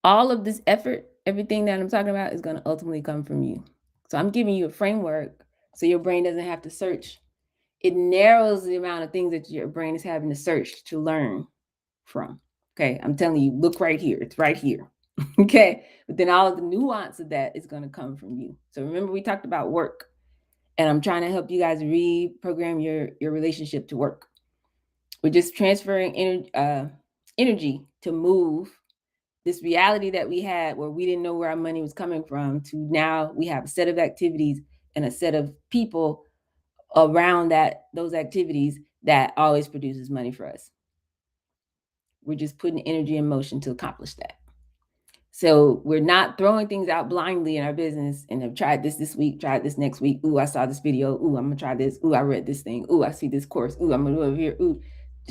All of this effort, everything that I'm talking about is going to ultimately come from you. So I'm giving you a framework so your brain doesn't have to search. It narrows the amount of things that your brain is having to search to learn from. Okay, I'm telling you, look right here. It's right here. Okay, but then all of the nuance of that is going to come from you. So remember, we talked about work, and I'm trying to help you guys reprogram your relationship to work. We're just transferring energy to move this reality that we had where we didn't know where our money was coming from to now we have a set of activities and a set of people around those activities that always produces money for us. We're just putting energy in motion to accomplish that. So we're not throwing things out blindly in our business and have tried this week, tried this next week. Ooh, I saw this video. Ooh, I'm gonna try this. Ooh, I read this thing. Ooh, I see this course. Ooh, I'm gonna do it over here. Ooh,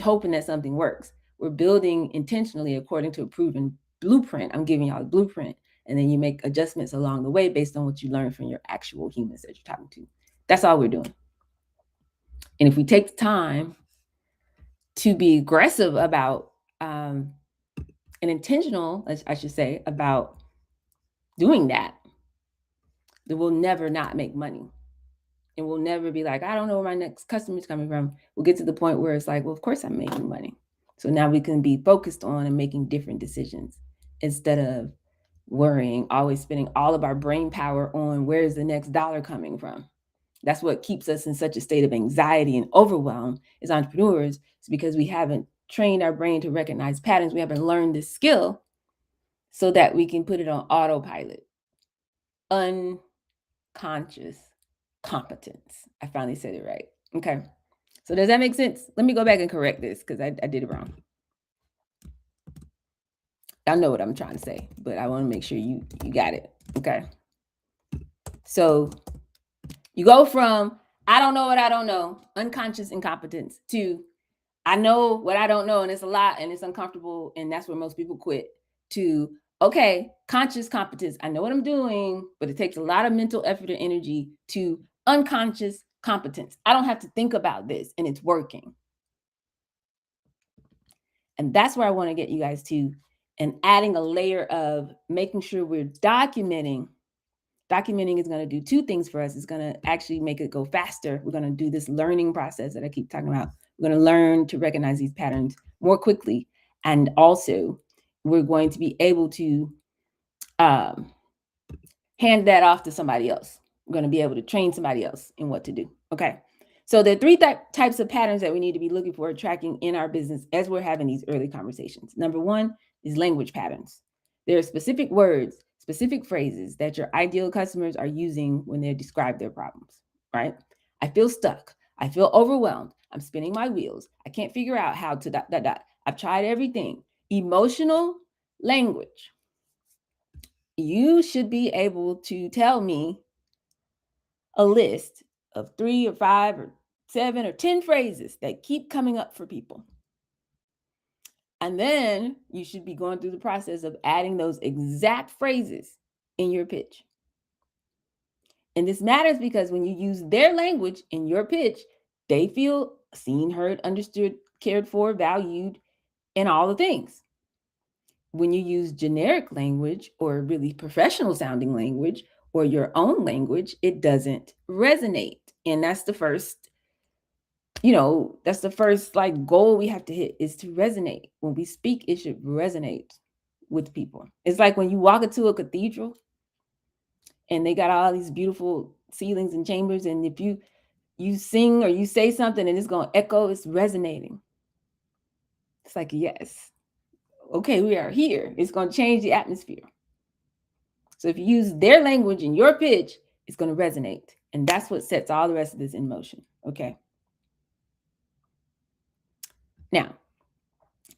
hoping that something works. We're building intentionally according to a proven blueprint. I'm giving y'all a blueprint. And then you make adjustments along the way based on what you learn from your actual humans that you're talking to. That's all we're doing. And if we take the time to be aggressive about and intentional, I should say, about doing that, then we'll never not make money. And we'll never be like, I don't know where my next customer's coming from. We'll get to the point where it's like, well, of course I'm making money. So now we can be focused on and making different decisions instead of worrying, always spending all of our brain power on where's the next dollar coming from. That's what keeps us in such a state of anxiety and overwhelm as entrepreneurs. It's because we haven't trained our brain to recognize patterns. We haven't learned this skill so that we can put it on autopilot. Unconscious competence. I finally said it right. Okay. So does that make sense? Let me go back and correct this because I did it wrong. I know what I'm trying to say, but I want to make sure you got it. Okay. So you go from I don't know what I don't know, unconscious incompetence, to I know what I don't know and it's a lot and it's uncomfortable and that's where most people quit, to okay, conscious competence. I know what I'm doing, but it takes a lot of mental effort and energy, to unconscious competence. I don't have to think about this and it's working. And that's where I want to get you guys to, and adding a layer of making sure we're documenting. Documenting is going to do 2 things for us. It's going to actually make it go faster. We're going to do this learning process that I keep talking about. We're going to learn to recognize these patterns more quickly. And also, we're going to be able to hand that off to somebody else. We're going to be able to train somebody else in what to do. Okay. So there are 3 types of patterns that we need to be looking for, tracking in our business as we're having these early conversations. Number 1 is language patterns. There are specific words, specific phrases that your ideal customers are using when they describe their problems, right? I feel stuck. I feel overwhelmed. I'm spinning my wheels. I can't figure out how to ... I've tried everything. Emotional language. You should be able to tell me a list of 3 or 5 or 7 or 10 phrases that keep coming up for people. And then you should be going through the process of adding those exact phrases in your pitch. And this matters because when you use their language in your pitch, they feel seen, heard, understood, cared for, valued, and all the things. When you use generic language or really professional sounding language or your own language, it doesn't resonate. And that's the first, that's the first like goal we have to hit, is to resonate. When we speak, it should resonate with people. It's like when you walk into a cathedral and they got all these beautiful ceilings and chambers. And if you sing or you say something and it's going to echo, it's resonating. It's like, yes, okay, we are here. It's going to change the atmosphere. So if you use their language in your pitch, it's going to resonate. And that's what sets all the rest of this in motion. Okay. Now,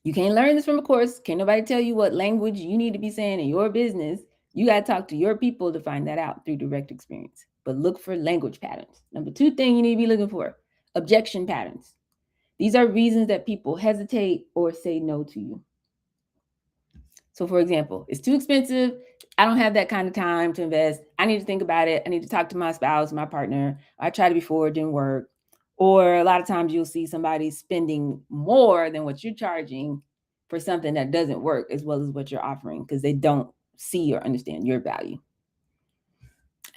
you can't learn this from a course. Can't nobody tell you what language you need to be saying in your business. You got to talk to your people to find that out through direct experience. But look for language patterns. Number 2 thing you need to be looking for, objection patterns. These are reasons that people hesitate or say no to you. So for example, it's too expensive. I don't have that kind of time to invest. I need to think about it. I need to talk to my spouse, my partner. I tried it before, it didn't work. Or a lot of times you'll see somebody spending more than what you're charging for something that doesn't work as well as what you're offering because they don't see or understand your value.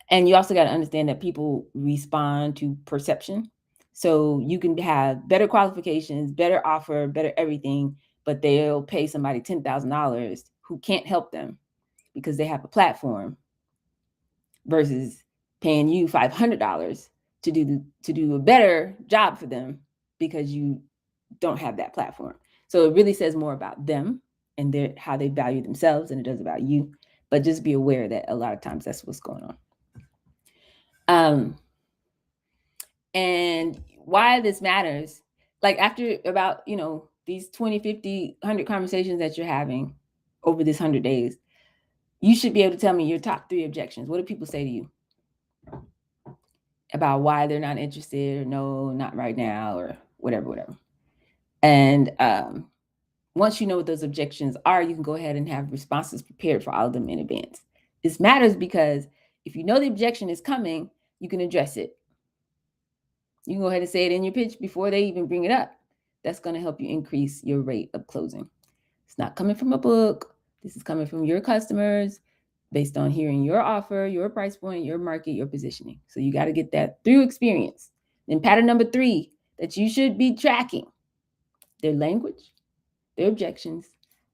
And you also got to understand that people respond to perception. So you can have better qualifications, better offer, better everything, but they'll pay somebody $10,000 who can't help them because they have a platform versus paying you $500 to do a better job for them because you don't have that platform. So it really says more about them and how they value themselves than it does about you. But just be aware that a lot of times that's what's going on. And why this matters, like after about, these 20, 50, 100 conversations that you're having over this 100 days, you should be able to tell me your top 3 objections. What do people say to you about why they're not interested or no, not right now or whatever. And once you know what those objections are, you can go ahead and have responses prepared for all of them in advance. This matters because if you know the objection is coming, you can address it. You can go ahead and say it in your pitch before they even bring it up. That's going to help you increase your rate of closing. It's not coming from a book. This is coming from your customers based on hearing your offer, your price point, your market, your positioning. So you got to get that through experience. Then pattern number 3 that you should be tracking: their language, their objections,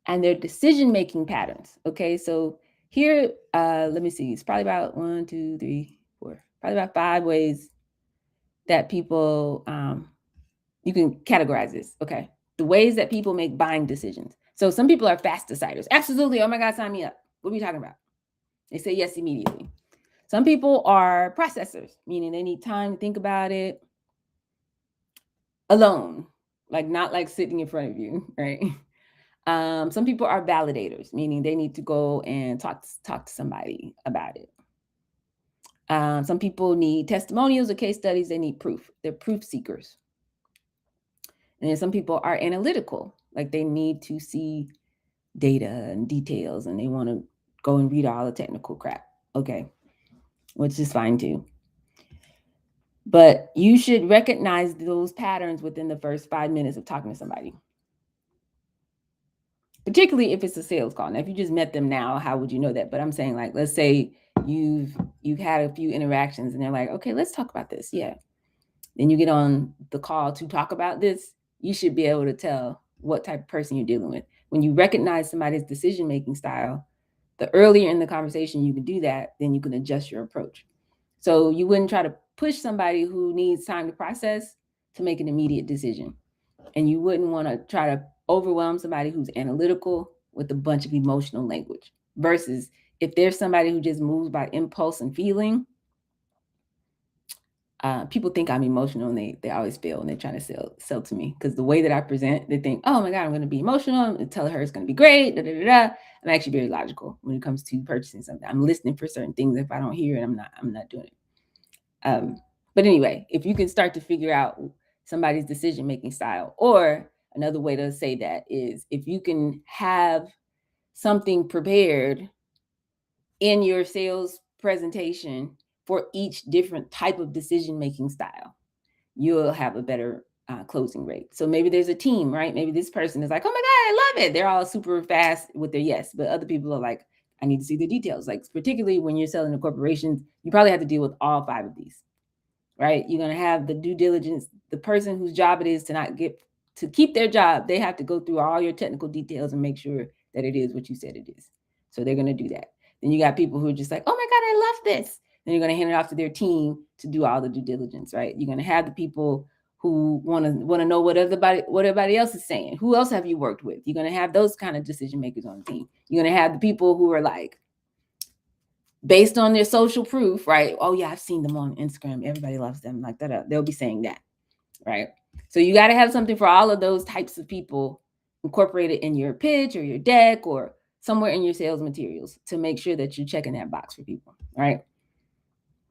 and their decision-making patterns. Okay, so here, let me see. It's probably about 1, 2, 3, 4, probably about 5 ways that people, you can categorize this. Okay, the ways that people make buying decisions. So some people are fast deciders. Absolutely, oh my God, sign me up. What are we talking about? They say yes immediately. Some people are processors, meaning they need time to think about it alone, like not like sitting in front of you, right? Some people are validators, meaning they need to go and talk to somebody about it. Some people need testimonials or case studies. They need proof. They're proof seekers. And then some people are analytical, like they need to see data and details and they want to go and read all the technical crap. Okay, which is fine too. But you should recognize those patterns within the first 5 minutes of talking to somebody, particularly if it's a sales call. Now, if you just met them now, how would you know that? But I'm saying, like, let's say you've had a few interactions and they're like, okay, let's talk about this. Yeah. Then you get on the call to talk about this. You should be able to tell what type of person you're dealing with. When you recognize somebody's decision-making style, the earlier in the conversation you can do that, then you can adjust your approach. So you wouldn't try to push somebody who needs time to process to make an immediate decision. And you wouldn't want to try to overwhelm somebody who's analytical with a bunch of emotional language. Versus if there's somebody who just moves by impulse and feeling, people think I'm emotional and they always fail when they're trying to sell to me. Because the way that I present, they think, oh my God, I'm going to be emotional. I'm going to tell her it's going to be great. Da, da, da, da. I'm actually very logical when it comes to purchasing something. I'm listening for certain things. If I don't hear it, I'm not doing it. But anyway, if you can start to figure out somebody's decision-making style, or another way to say that is if you can have something prepared in your sales presentation for each different type of decision-making style, you'll have a better closing rate. So maybe there's a team, right? Maybe this person is like, oh my God, I love it. They're all super fast with their yes, but other people are like, I need to see the details. Like particularly when you're selling to corporations, you probably have to deal with all 5 of these, right? You're going to have the due diligence, the person whose job it is to keep their job. They have to go through all your technical details and make sure that it is what you said it is. So they're going to do that. Then you got people who are just like, oh my God, I love this. Then you're going to hand it off to their team to do all the due diligence, right? You're going to have the people who want to know what everybody else is saying. Who else have you worked with? You're going to have those kind of decision makers on the team. You're going to have the people who are like, based on their social proof, right? Oh yeah, I've seen them on Instagram. Everybody loves them, like that. They'll be saying that, right? So you got to have something for all of those types of people incorporated in your pitch or your deck or somewhere in your sales materials to make sure that you're checking that box for people, right?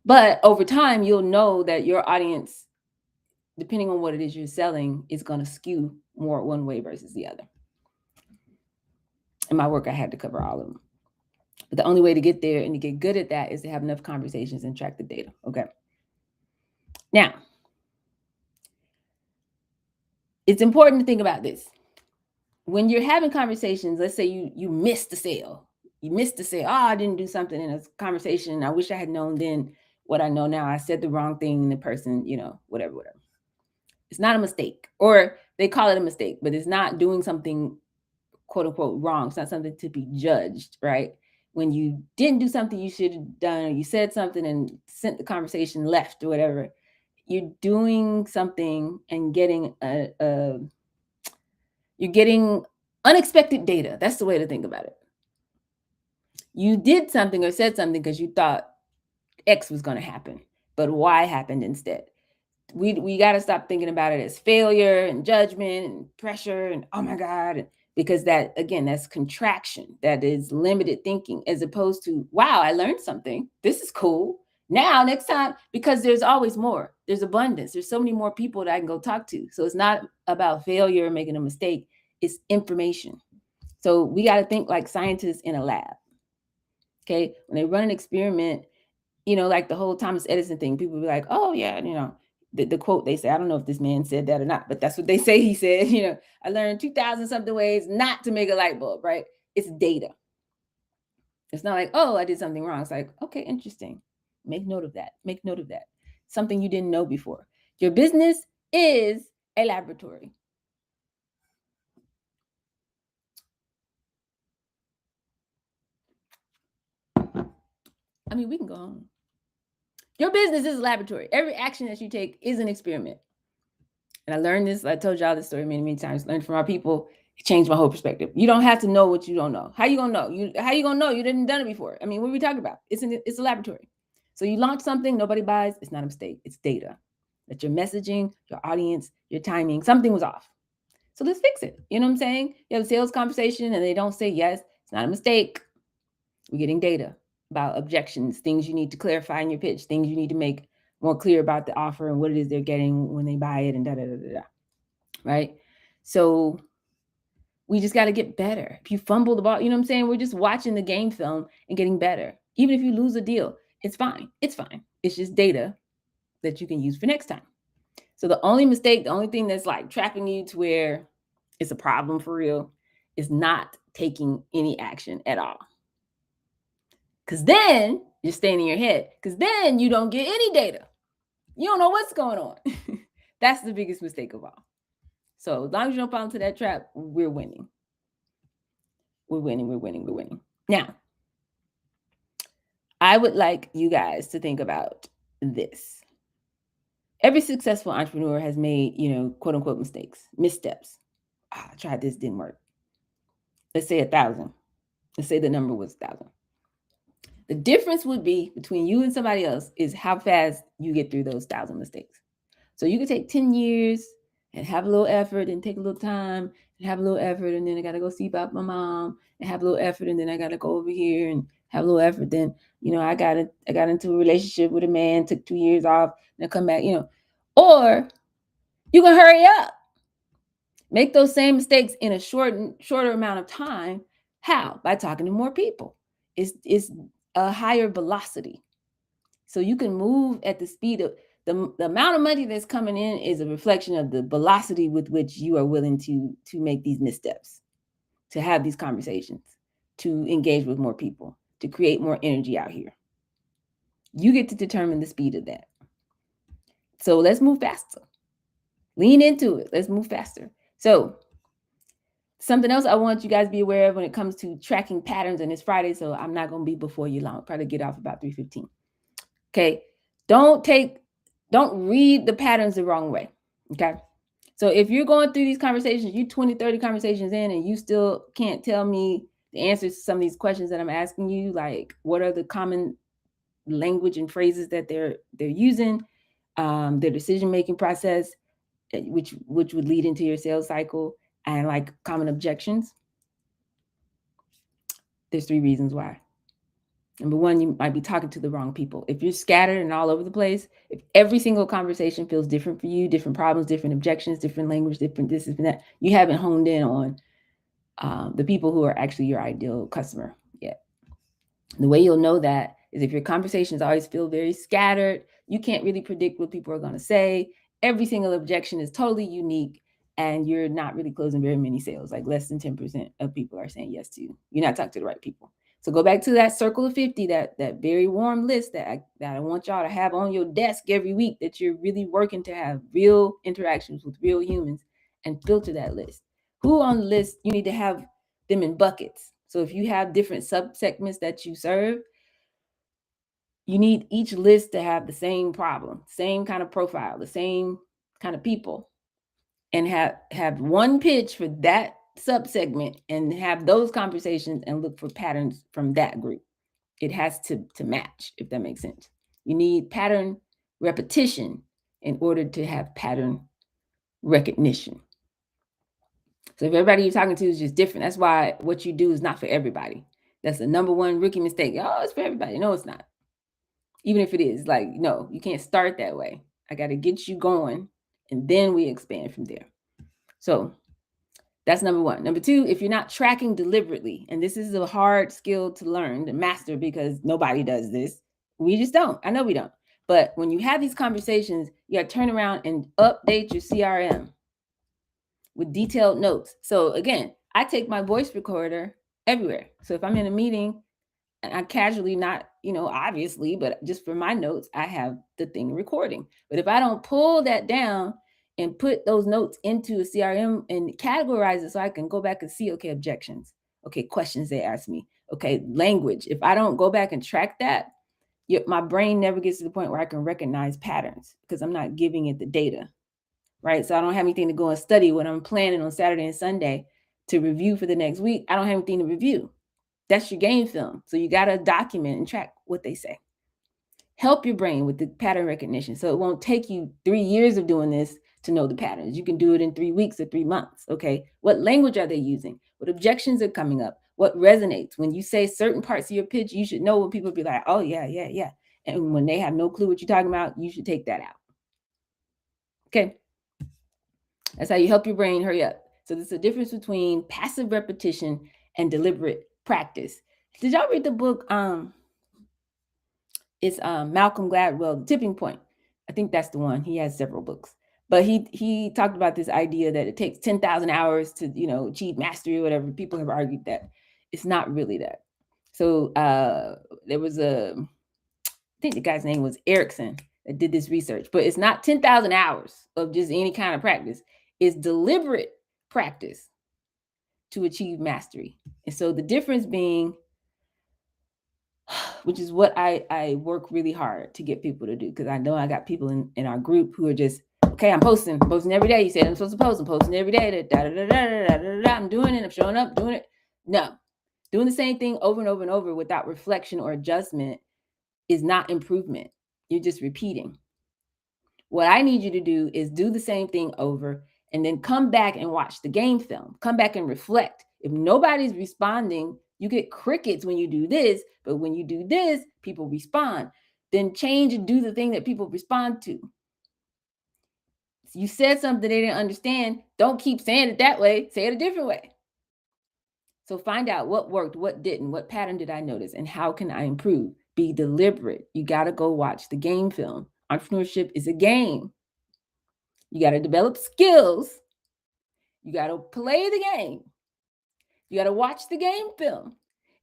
But over time, you'll know that your audience, depending on what it is you're selling, is going to skew more one way versus the other. In my work, I had to cover all of them. But the only way to get there and to get good at that is to have enough conversations and track the data. Okay. Now, it's important to think about this. When you're having conversations, let's say you missed the sale. You missed the sale. Oh, I didn't do something in a conversation. I wish I had known then what I know now. I said the wrong thing and the person, whatever. It's not a mistake. Or they call it a mistake, but it's not doing something quote unquote wrong. It's not something to be judged, right? When you didn't do something you should have done, or you said something and sent the conversation left or whatever, you're doing something and getting you're getting unexpected data. That's the way to think about it. You did something or said something because you thought X was going to happen, but Y happened instead. We got to stop thinking about it as failure and judgment and pressure and oh my God, because that, again, that's contraction. That is limited thinking, as opposed to, wow, I learned something. This is cool. Now, next time, because there's always more. There's abundance. There's so many more people that I can go talk to. So it's not about failure or making a mistake. It's information. So we got to think like scientists in a lab. Okay. When they run an experiment, like the whole Thomas Edison thing, people be like, oh yeah, the quote they say, I don't know if this man said that or not, but that's what they say he said, I learned 2,000 something ways not to make a light bulb, right? It's data. It's not like, oh, I did something wrong. It's like, okay, interesting. Make note of that. Make note of that. Something you didn't know before. Your business is a laboratory. I mean, we can go on. Your business is a laboratory. Every action that you take is an experiment. And I learned this. I told y'all this story many, many times. Learned from our people. It changed my whole perspective. You don't have to know what you don't know. How you gonna know? How you gonna know? You didn't done it before. I mean, what are we talking about? It's a laboratory. So you launch something, nobody buys. It's not a mistake. It's data. That your messaging, your audience, your timing, something was off. So let's fix it. You know what I'm saying? You have a sales conversation and they don't say yes. It's not a mistake. We're getting data about objections, things you need to clarify in your pitch, things you need to make more clear about the offer and what it is they're getting when they buy it, and da. Right? So we just got to get better. If you fumble the ball, you know what I'm saying? We're just watching the game film and getting better. Even if you lose a deal, it's fine. It's fine. It's just data that you can use for next time. So the only mistake, the only thing that's like trapping you to where it's a problem for real is not taking any action at all. Because then you're staying in your head. Because then you don't get any data. You don't know what's going on. That's the biggest mistake of all. So as long as you don't fall into that trap, we're winning. We're winning. Now, I would like you guys to think about this. Every successful entrepreneur has made, quote unquote mistakes, missteps. I tried this, didn't work. Let's say 1,000. Let's say the number was 1,000. The difference would be between you and somebody else is how fast you get through those 1,000 mistakes. So you could take 10 years and have a little effort and take a little time and have a little effort. And then I got to go see about my mom and have a little effort. And then I got to go over here and have a little effort. Then, I got into a relationship with a man, took 2 years off, and I come back, or you can hurry up, make those same mistakes in a shorter amount of time. How? By talking to more people. It's a higher velocity. So you can move at the speed of the amount of money that's coming in is a reflection of the velocity with which you are willing to make these missteps, to have these conversations, to engage with more people, to create more energy out here. You get to determine the speed of that. So let's move faster. Lean into it. Let's move faster. So something else I want you guys to be aware of when it comes to tracking patterns, and it's Friday, so I'm not going to be before you long. I'll probably get off about 3:15. Okay. Don't read the patterns the wrong way. Okay. So if you're going through these conversations, you 20, 30 conversations in, and you still can't tell me the answers to some of these questions that I'm asking you, like what are the common language and phrases that they're using, their decision-making process, which would lead into your sales cycle, and like common objections. There's 3 reasons why. Number one, you might be talking to the wrong people. If you're scattered and all over the place, if every single conversation feels different for you, different problems, different objections, different language, different this, different that, you haven't honed in on the people who are actually your ideal customer yet. The way you'll know that is if your conversations always feel very scattered, you can't really predict what people are going to say. Every single objection is totally unique, and you're not really closing very many sales. Like less than 10% of people are saying yes to you. You're not talking to the right people. So go back to that circle of 50, that very warm list that I want y'all to have on your desk every week, that you're really working to have real interactions with real humans, and filter that list. Who on the list, you need to have them in buckets. So if you have different subsegments that you serve, you need each list to have the same problem, same kind of profile, the same kind of people, and have one pitch for that subsegment and have those conversations and look for patterns from that group. It has to match, if that makes sense. You need pattern repetition in order to have pattern recognition. So if everybody you're talking to is just different, that's why what you do is not for everybody. That's the number one rookie mistake. Oh, it's for everybody. No, it's not. Even if it is, like, no, you can't start that way. I got to get you going, and then we expand from there. So that's number one. Number two, if you're not tracking deliberately, and this is a hard skill to learn, to master, because nobody does this. We just don't. I know we don't. But when you have these conversations, you got to turn around and update your CRM with detailed notes. So again, I take my voice recorder everywhere. So if I'm in a meeting and I casually, not, obviously, but just for my notes, I have the thing recording. But if I don't pull that down and put those notes into a CRM and categorize it so I can go back and see, okay, objections, okay, questions they ask me, okay, language. If I don't go back and track that, my brain never gets to the point where I can recognize patterns because I'm not giving it the data, right? So I don't have anything to go and study when I'm planning on Saturday and Sunday to review for the next week. I don't have anything to review. That's your game film. So you got to document and track what they say. Help your brain with the pattern recognition. So it won't take you 3 years of doing this to know the patterns. You can do it in 3 weeks or 3 months. Okay. What language are they using? What objections are coming up? What resonates? When you say certain parts of your pitch, you should know when people be like, oh, yeah, yeah, yeah. And when they have no clue what you're talking about, you should take that out. Okay. That's how you help your brain hurry up. So there's a difference between passive repetition and deliberate practice. Did y'all read the book? It's Malcolm Gladwell, The Tipping Point. I think that's the one. He has several books. But he talked about this idea that it takes 10,000 hours to, achieve mastery or whatever. People have argued that. It's not really that. So there was I think the guy's name was Erickson that did this research. But it's not 10,000 hours of just any kind of practice. It's deliberate practice to achieve mastery. And so the difference being, which is what I work really hard to get people to do, because I know I got people in our group who are just, okay, I'm posting every day. You said I'm supposed to post. I'm posting every day. I'm doing it. I'm showing up, doing it. No, doing the same thing over and over and over without reflection or adjustment is not improvement. You're just repeating. What I need you to do is do the same thing over and then come back and watch the game film. Come back and reflect. If nobody's responding, you get crickets when you do this, but when you do this, people respond. Then change and do the thing that people respond to. You said something they didn't understand. Don't keep saying it that way. Say it a different way. So find out what worked, what didn't, what pattern did I notice, and how can I improve? Be deliberate. You got to go watch the game film. Entrepreneurship is a game. You got to develop skills. You got to play the game. You got to watch the game film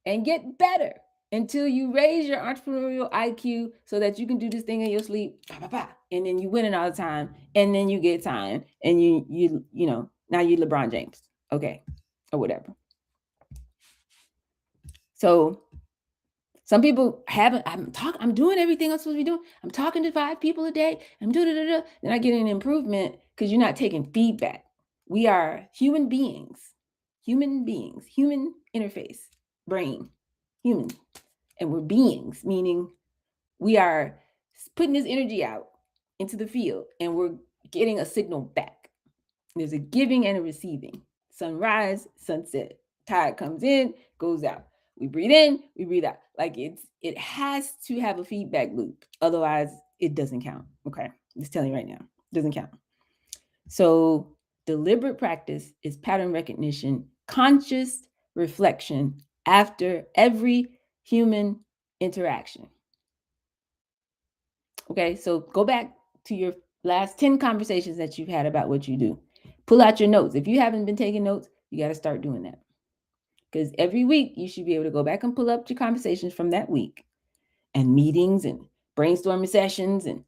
and get better until you raise your entrepreneurial IQ so that you can do this thing in your sleep, and then you win it all the time, and then you get time, and you now you're LeBron James, okay, or whatever. So some people haven't. I'm doing everything I'm supposed to be doing. I'm talking to 5 people a day. I'm doing it. Then I get an improvement because you're not taking feedback. We are human beings, human interface, brain, human, and we're beings, meaning we are putting this energy out into the field, and we're getting a signal back. There's a giving and a receiving. Sunrise, sunset. Tide comes in, goes out. We breathe in, we breathe out. Like it has to have a feedback loop. Otherwise, it doesn't count. Okay. I'm just telling you right now. It doesn't count. So deliberate practice is pattern recognition, conscious reflection after every human interaction. Okay, so go back to your last 10 conversations that you've had about what you do. Pull out your notes. If you haven't been taking notes, you got to start doing that. Because every week you should be able to go back and pull up your conversations from that week and meetings and brainstorming sessions and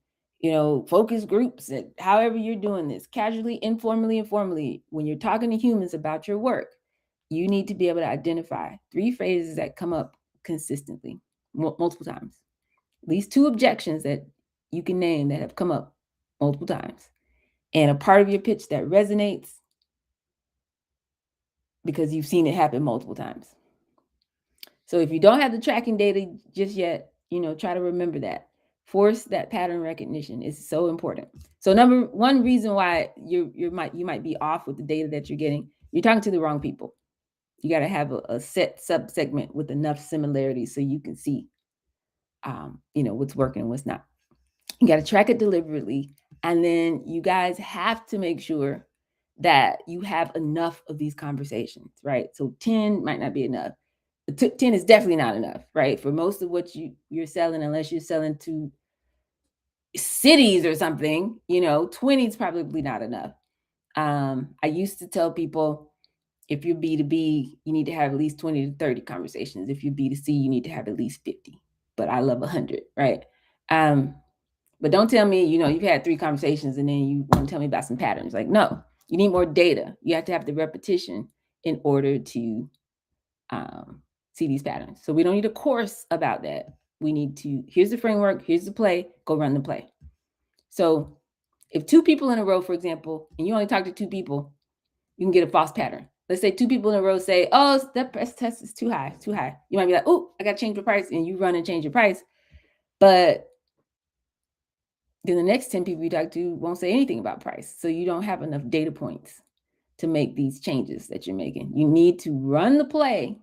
focus groups and however you're doing this, casually, informally, and formally. When you're talking to humans about your work, you need to be able to identify 3 phrases that come up consistently, multiple times. At least 2 objections that you can name that have come up multiple times. And a part of your pitch that resonates because you've seen it happen multiple times. So if you don't have the tracking data just yet, try to remember that. Force that pattern recognition is so important. So number one reason why you might be off with the data that you're getting, you're talking to the wrong people. You got to have a set sub-segment with enough similarities so you can see, what's working and what's not. You got to track it deliberately. And then you guys have to make sure that you have enough of these conversations, right? So 10 might not be enough. 10 is definitely not enough, right? For most of what you're selling, unless you're selling to cities or something, 20 is probably not enough. I used to tell people, if you're B2B, you need to have at least 20 to 30 conversations. If you're B2C, you need to have at least 50. But I love 100, right? But don't tell me, you've had 3 conversations and then you want to tell me about some patterns. Like, no, you need more data. You have to have the repetition in order to see these patterns. So we don't need a course about that. We need to, here's the framework, here's the play, go run the play. So if 2 people in a row, for example, and you only talk to 2 people, you can get a false pattern. Let's say 2 people in a row say, oh, that price test is too high, too high. You might be like, oh, I got to change the price. And you run and change your price. But then the next 10 people you talk to won't say anything about price. So you don't have enough data points to make these changes that you're making. You need to run the play,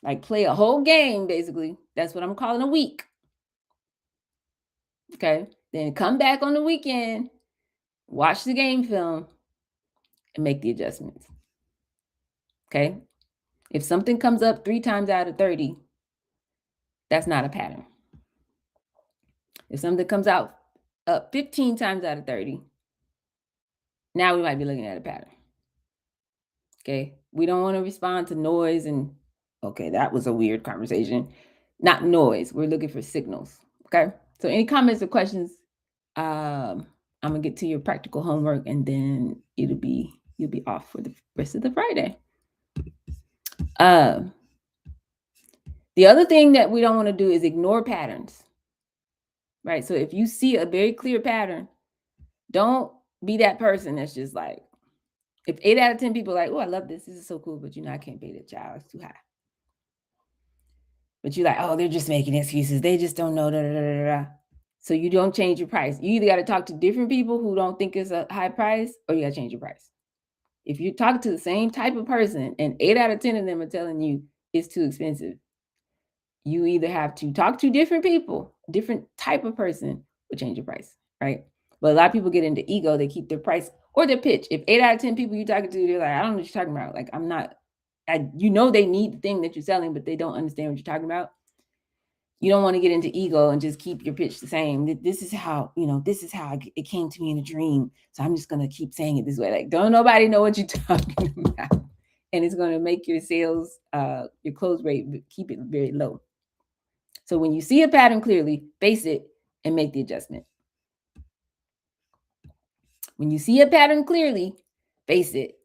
like play a whole game, basically. That's what I'm calling a week. Okay. Then come back on the weekend, watch the game film, and make the adjustments. Okay. If something comes up 3 times out of 30, that's not a pattern. If something comes out 15 times out of 30, now we might be looking at a pattern. Okay. We don't want to respond to noise and, okay, that was a weird conversation. Not noise. We're looking for signals. Okay. So any comments or questions? I'm going to get to your practical homework and then you'll be off for the rest of the Friday. The other thing that we don't want to do is ignore patterns, right? So if you see a very clear pattern, don't be that person that's just like, if 8 out of 10 people are like, oh, I love this. This is so cool, but I can't pay that child. It's too high. But you're like, oh, they're just making excuses. They just don't know. Da, da, da, da. So you don't change your price. You either got to talk to different people who don't think it's a high price, or you got to change your price. If you talk to the same type of person and 8 out of 10 of them are telling you it's too expensive, you either have to talk to different people, different type of person, or change your price, right? But a lot of people get into ego. They keep their price or their pitch. If 8 out of 10 people you're talking to, they're like, I don't know what you're talking about. Like, I'm not, they need the thing that you're selling, but they don't understand what you're talking about. You don't want to get into ego and just keep your pitch the same. This is how, it came to me in a dream. So I'm just going to keep saying it this way. Like, don't nobody know what you're talking about. And it's going to make your sales, your close rate, keep it very low. So when you see a pattern clearly, face it and make the adjustment. When you see a pattern clearly, face it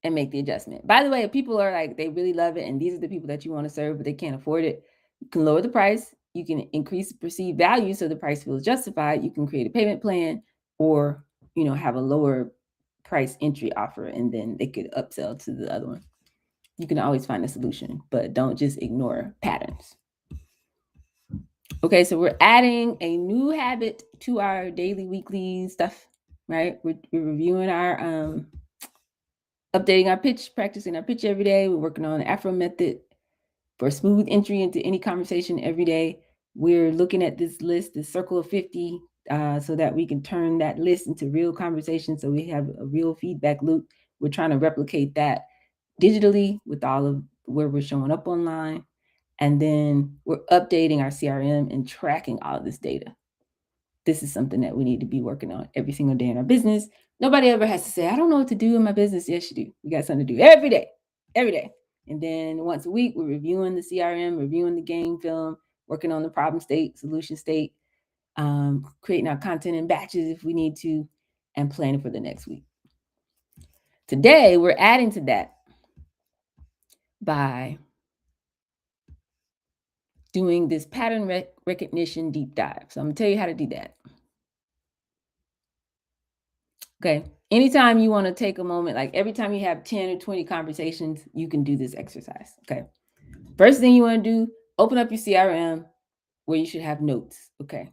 and make the adjustment. By the way, if people are like, they really love it, and these are the people that you want to serve, but they can't afford it, you can lower the price. You can increase perceived value so the price feels justified. You can create a payment plan or, have a lower price entry offer, and then they could upsell to the other one. You can always find a solution, but don't just ignore patterns. Okay, so we're adding a new habit to our daily, weekly stuff, right? We're reviewing our updating our pitch, practicing our pitch every day. We're working on the Afro method for smooth entry into any conversation every day. We're looking at this list, this circle of 50, so that we can turn that list into real conversation, so we have a real feedback loop. We're trying to replicate that digitally with all of where we're showing up online. And then we're updating our CRM and tracking all of this data. This is something that we need to be working on every single day in our business. Nobody ever has to say, I don't know what to do in my business. Yes, you do. We got something to do every day, every day. And then once a week, we're reviewing the CRM, reviewing the game film, working on the problem state, solution state, creating our content in batches if we need to, and planning for the next week. Today, we're adding to that by doing this pattern recognition deep dive. So I'm gonna tell you how to do that. Okay. Anytime you want to take a moment, like every time you have 10 or 20 conversations, you can do this exercise. Okay. First thing you want to do, open up your CRM where you should have notes. Okay.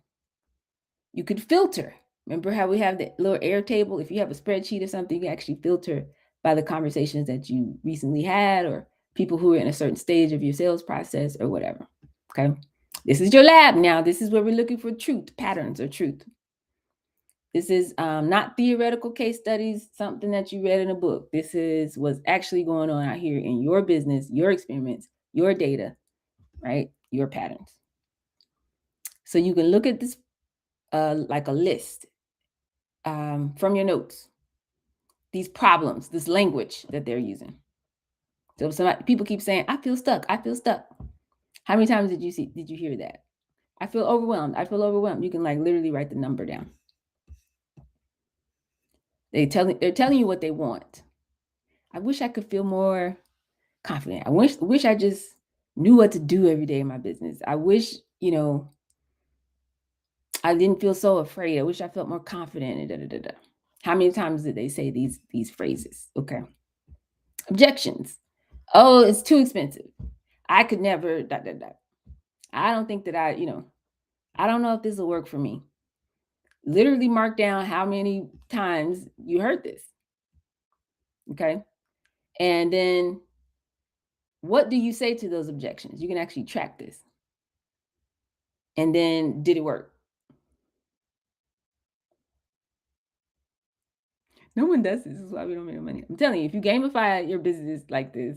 You could filter. Remember how we have the little Airtable? If you have a spreadsheet or something, you can actually filter by the conversations that you recently had or people who are in a certain stage of your sales process or whatever. Okay. This is your lab now. This is where we're looking for truth, patterns or truth. This is not theoretical case studies, something that you read in a book. This is what's actually going on out here in your business, your experiments, your data, right? Your patterns. So you can look at this like a list from your notes, these problems, this language that they're using. So people keep saying, I feel stuck. I feel stuck. How many times did you hear that? I feel overwhelmed. I feel overwhelmed. You can like literally write the number down. They're telling you what they want. I wish I could feel more confident. I wish I just knew what to do every day in my business. I wish, I didn't feel so afraid. I wish I felt more confident. How many times did they say these phrases? Okay. Objections. Oh, it's too expensive. I could never. I don't think that I don't know if this will work for me. Literally mark down how many times you heard this. Okay. And then what do you say to those objections? You can actually track this. And then did it work? No one does this. This is why we don't make money. I'm telling you, if you gamify your business like this,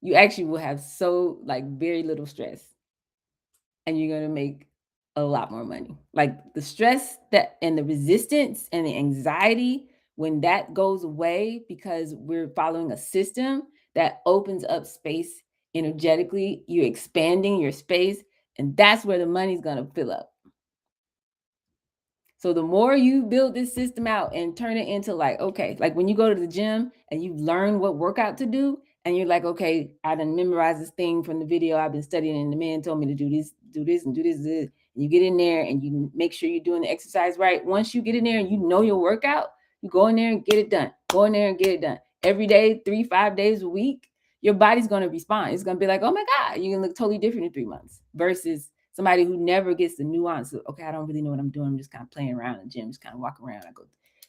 you actually will have so very little stress. And you're going to make a lot more money. Like the stress that and the resistance and the anxiety, when that goes away because we're following a system that opens up space energetically, you're expanding your space, and that's where the money's going to fill up. So the more you build this system out and turn it into okay, like when you go to the gym and you learn what workout to do, and you're like, okay, I done memorized this thing from the video I've been studying, and the man told me to do this, and do this. And you get in there and you make sure you're doing the exercise right. Once you get in there and you know your workout, you go in there and get it done. Go in there and get it done. Every day, 3-5 days a week, your body's going to respond. It's going to be like, oh my God, you're going to look totally different in 3 months versus somebody who never gets the nuance of, okay, I don't really know what I'm doing. I'm just kind of playing around in the gym, just kind of walking around. I go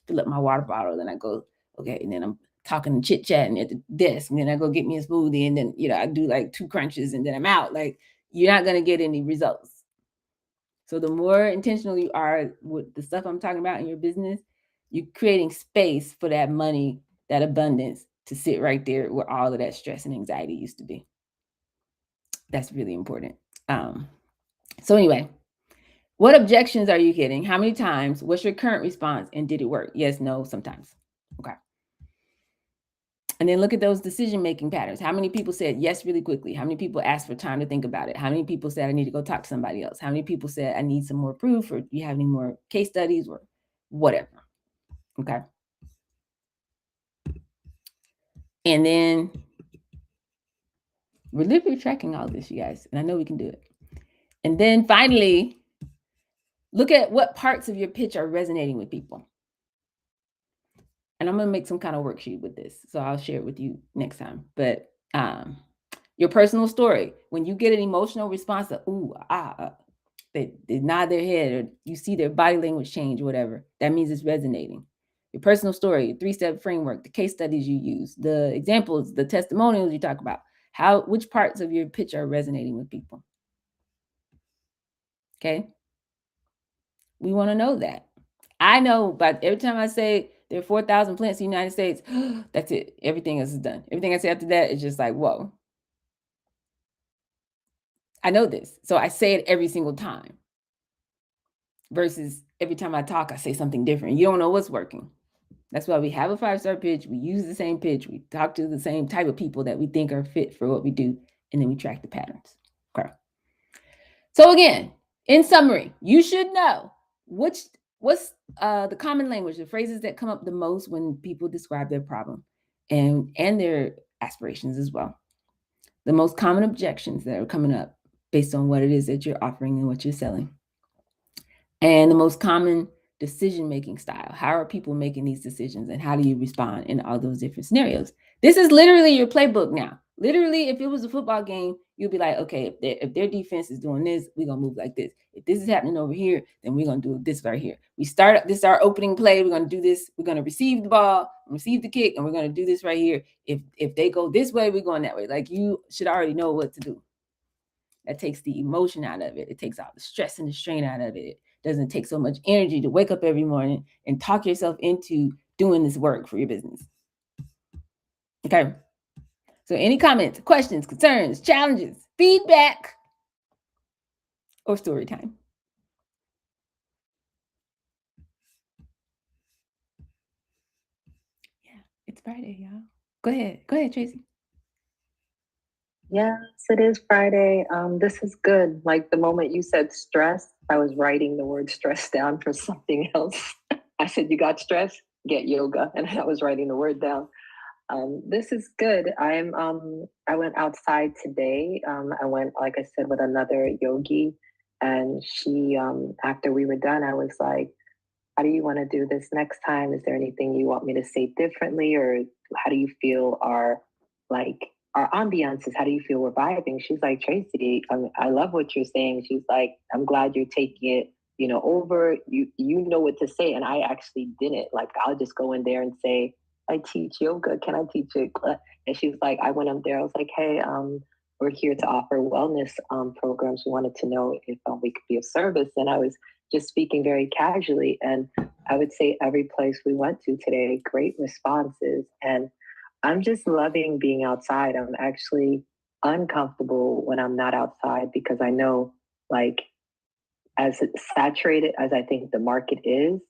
fill up my water bottle, then I go, okay, and then I'm talking and chit-chatting at the desk, and then I go get me a smoothie, and then, I do like 2 crunches, and then I'm out. Like, you're not going to get any results. So the more intentional you are with the stuff I'm talking about in your business, you're creating space for that money, that abundance to sit right there where all of that stress and anxiety used to be. That's really important. So anyway, what objections are you getting? How many times? What's your current response? And did it work? Yes, no, sometimes. Okay. And then look at those decision-making patterns. How many people said yes really quickly? How many people asked for time to think about it? How many people said I need to go talk to somebody else? How many people said I need some more proof, or do you have any more case studies or whatever? Okay. And then we're literally tracking all this, you guys, and I know we can do it. And then finally, look at what parts of your pitch are resonating with people. And I'm going to make some kind of worksheet with this, so I'll share it with you next time. But your personal story, when you get an emotional response to ooh, they nod their head, or you see their body language change or whatever, that means it's resonating. your personal story, your 3-step framework, the case studies you use, the examples, the testimonials you talk about, which parts of your pitch are resonating with people. Okay. We want to know that. I know, but every time I say there are 4,000 plants in the United States, that's it. Everything else is done. Everything I say after that is just like, whoa. I know this. So I say it every single time. Versus every time I talk, I say something different. You don't know what's working. That's why we have a 5-star pitch. We use the same pitch. We talk to the same type of people that we think are fit for what we do. And then we track the patterns. Okay. So again, in summary, you should know what's the common language, the phrases that come up the most when people describe their problem and their aspirations as well. The most common objections that are coming up based on what it is that you're offering and what you're selling. And the most common decision-making style. How are people making these decisions and how do you respond in all those different scenarios? This is literally your playbook now. Literally, if it was a football game, you'll be like, okay, if their defense is doing this, we're going to move like this. If this is happening over here, then we're going to do this right here. This is our opening play. We're going to do this. We're going to receive the ball, receive the kick, and we're going to do this right here. If they go this way, we're going that way. Like, you should already know what to do. That takes the emotion out of it. It takes all the stress and the strain out of it. It doesn't take so much energy to wake up every morning and talk yourself into doing this work for your business. Okay. So any comments, questions, concerns, challenges, feedback, or story time? Yeah, it's Friday, y'all. Go ahead, Tracy. Yes, it is Friday. This is good. Like the moment you said stress, I was writing the word stress down for something else. I said, you got stress? Get yoga. And I was writing the word down. This is good. I went outside today. I went, like I said, with another yogi. And she, after we were done, I was like, how do you want to do this next time? Is there anything you want me to say differently? Or how do you feel our ambiances? How do you feel we're vibing? She's like, Tracy, I love what you're saying. She's like, I'm glad you're taking it, over. You know what to say. And I actually didn't. Like, I'll just go in there and say, I teach yoga. Can I teach it? And she's like, I went up there. I was like, hey, we're here to offer wellness programs. We wanted to know if we could be of service. And I was just speaking very casually. And I would say every place we went to today, great responses. And I'm just loving being outside. I'm actually uncomfortable when I'm not outside because I know, like, as saturated as I think the market is,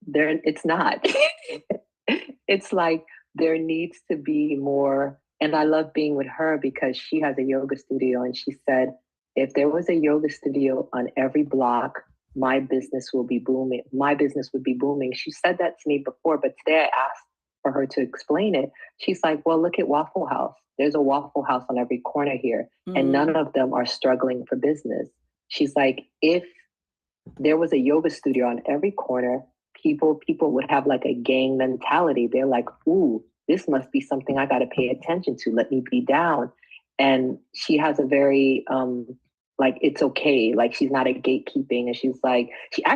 it's not. It's like there needs to be more. And I love being with her because she has a yoga studio. And she said, if there was a yoga studio on every block, my business will be booming. My business would be booming. She said that to me before, but today I asked for her to explain it. She's like, well, look at Waffle House. There's a Waffle House on every corner here, and none of them are struggling for business. She's like, if there was a yoga studio on every corner, people would have like a gang mentality. They're like, ooh, this must be something I got to pay attention to. Let me be down. And she has a very like, it's okay. Like, she's not a gatekeeping. And she's like,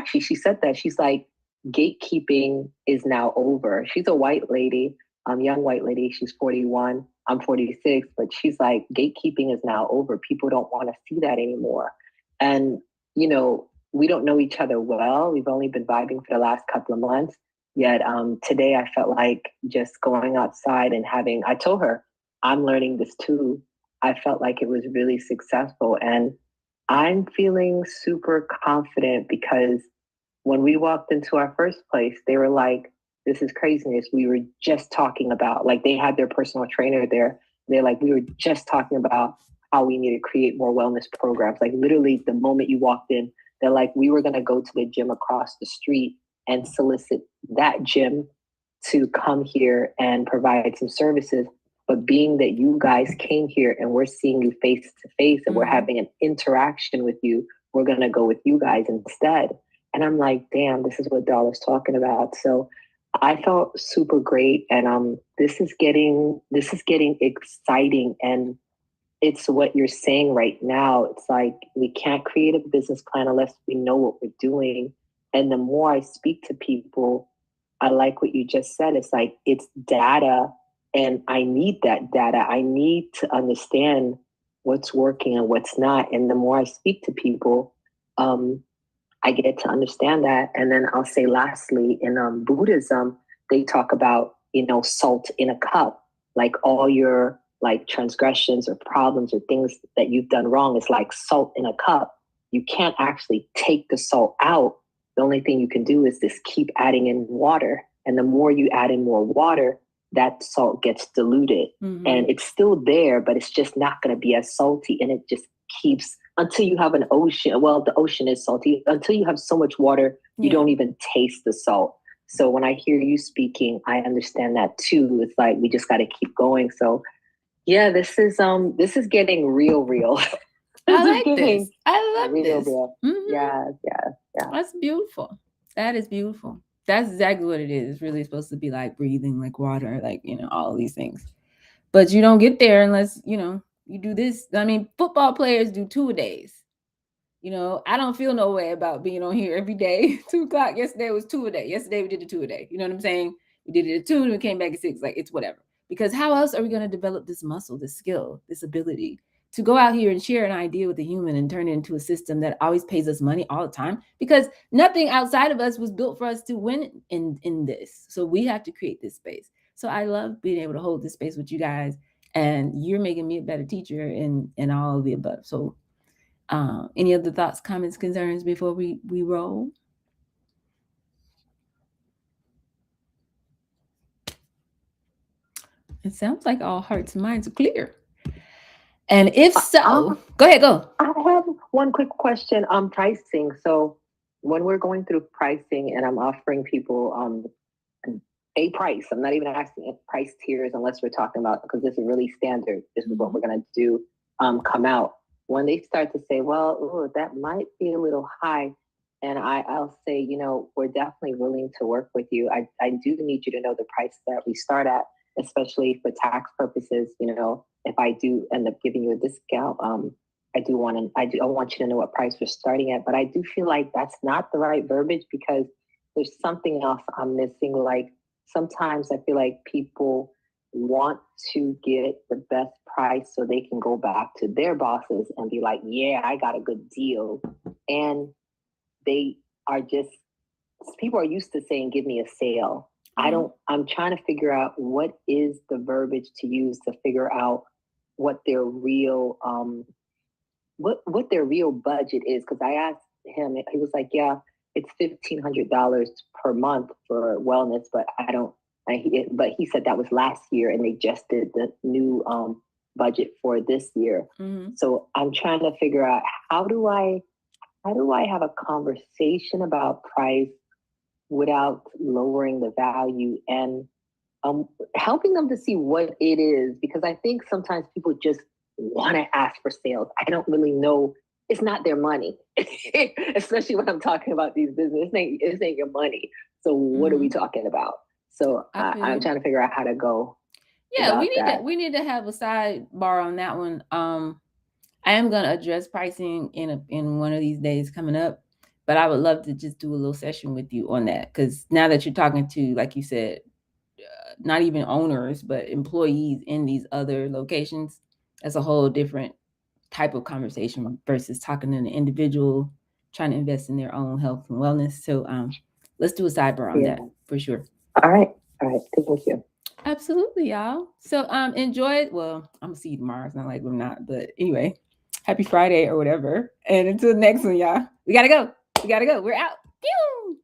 she said that. She's like, gatekeeping is now over. She's a white lady, young white lady. She's 41. I'm 46. But she's like, gatekeeping is now over. People don't want to see that anymore. And, we don't know each other well. We've only been vibing for the last couple of months. Yet today I felt like just going outside and I told her, I'm learning this too. I felt like it was really successful. And I'm feeling super confident because when we walked into our first place, they were like, this is craziness. We were just talking about, like, they had their personal trainer there. They're like, we were just talking about how we need to create more wellness programs. Like, literally the moment you walked in, they're like, we were going to go to the gym across the street and solicit that gym to come here and provide some services. But being that you guys came here and we're seeing you face to face and we're having an interaction with you, we're going to go with you guys instead. And I'm like, damn, this is what Dollar's talking about. So I felt super great. And this is getting exciting. And it's what you're saying right now. It's like, we can't create a business plan unless we know what we're doing. And the more I speak to people, I like what you just said. It's like, it's data, and I need that data. I need to understand what's working and what's not. And the more I speak to people, I get to understand that. And then I'll say, lastly, in Buddhism, they talk about, salt in a cup, like all your like transgressions or problems or things that you've done wrong is like salt in a cup. You can't actually take the salt out. The only thing you can do is just keep adding in water. And the more you add in more water, that salt gets diluted. Mm-hmm. And it's still there, but it's just not going to be as salty. And it just keeps, until you have an ocean. Well, the ocean is salty. Until you have so much water, you don't even taste the salt. So when I hear you speaking, I understand that too. It's like, we just got to keep going. So yeah, this is getting real. I like this. I love real, this. real. Mm-hmm. Yeah. That's beautiful. That is beautiful. That's exactly what it is. It's really supposed to be like breathing, like water, like, all of these things. But you don't get there unless, you do this. I mean, football players do 2-a-days. I don't feel no way about being on here every day. 2:00 yesterday was 2-a-day. Yesterday we did the 2-a-day. You know what I'm saying? We did it at 2 and we came back at 6. Like, it's whatever. Because how else are we going to develop this muscle, this skill, this ability to go out here and share an idea with a human and turn it into a system that always pays us money all the time? Because nothing outside of us was built for us to win in this. So we have to create this space. So I love being able to hold this space with you guys, and you're making me a better teacher and all of the above. So any other thoughts, comments, concerns before we roll? It sounds like all hearts and minds are clear. And if so, go ahead, go. I have one quick question on pricing. So when we're going through pricing and I'm offering people a price, I'm not even asking price tiers unless we're talking about, because this is really standard. This is what we're going to do, come out. When they start to say, well, ooh, that might be a little high. And I'll say, we're definitely willing to work with you. I do need you to know the price that we start at, especially for tax purposes. If I do end up giving you a discount, I want you to know what price we're starting at. But I do feel like that's not the right verbiage, because there's something else I'm missing. Like, sometimes I feel like people want to get the best price so they can go back to their bosses and be like, yeah, I got a good deal. And people are used to saying, give me a sale. I'm trying to figure out what is the verbiage to use to figure out what their real, what their real budget is. Cause I asked him, he was like, yeah, it's $1,500 per month for wellness, but but he said that was last year and they just did the new, budget for this year. Mm-hmm. So I'm trying to figure out, how do I have a conversation about price without lowering the value, and helping them to see what it is, because I think sometimes people just want to ask for sales. I don't really know. It's not their money, especially when I'm talking about these businesses. It ain't your money. So what are we talking about? So I'm trying to figure out how to go. Yeah, we need to have a sidebar on that one. I am going to address pricing in one of these days coming up, but I would love to just do a little session with you on that, because now that you're talking to, like you said, not even owners, but employees in these other locations, that's a whole different type of conversation versus talking to an individual trying to invest in their own health and wellness. So let's do a sidebar on that for sure. All right. Thank you. Absolutely, y'all. So enjoy it. Well, I'm gonna see you tomorrow. It's not like we're not, but anyway, happy Friday or whatever. And until the next one, y'all. We gotta go. We're out. Pew!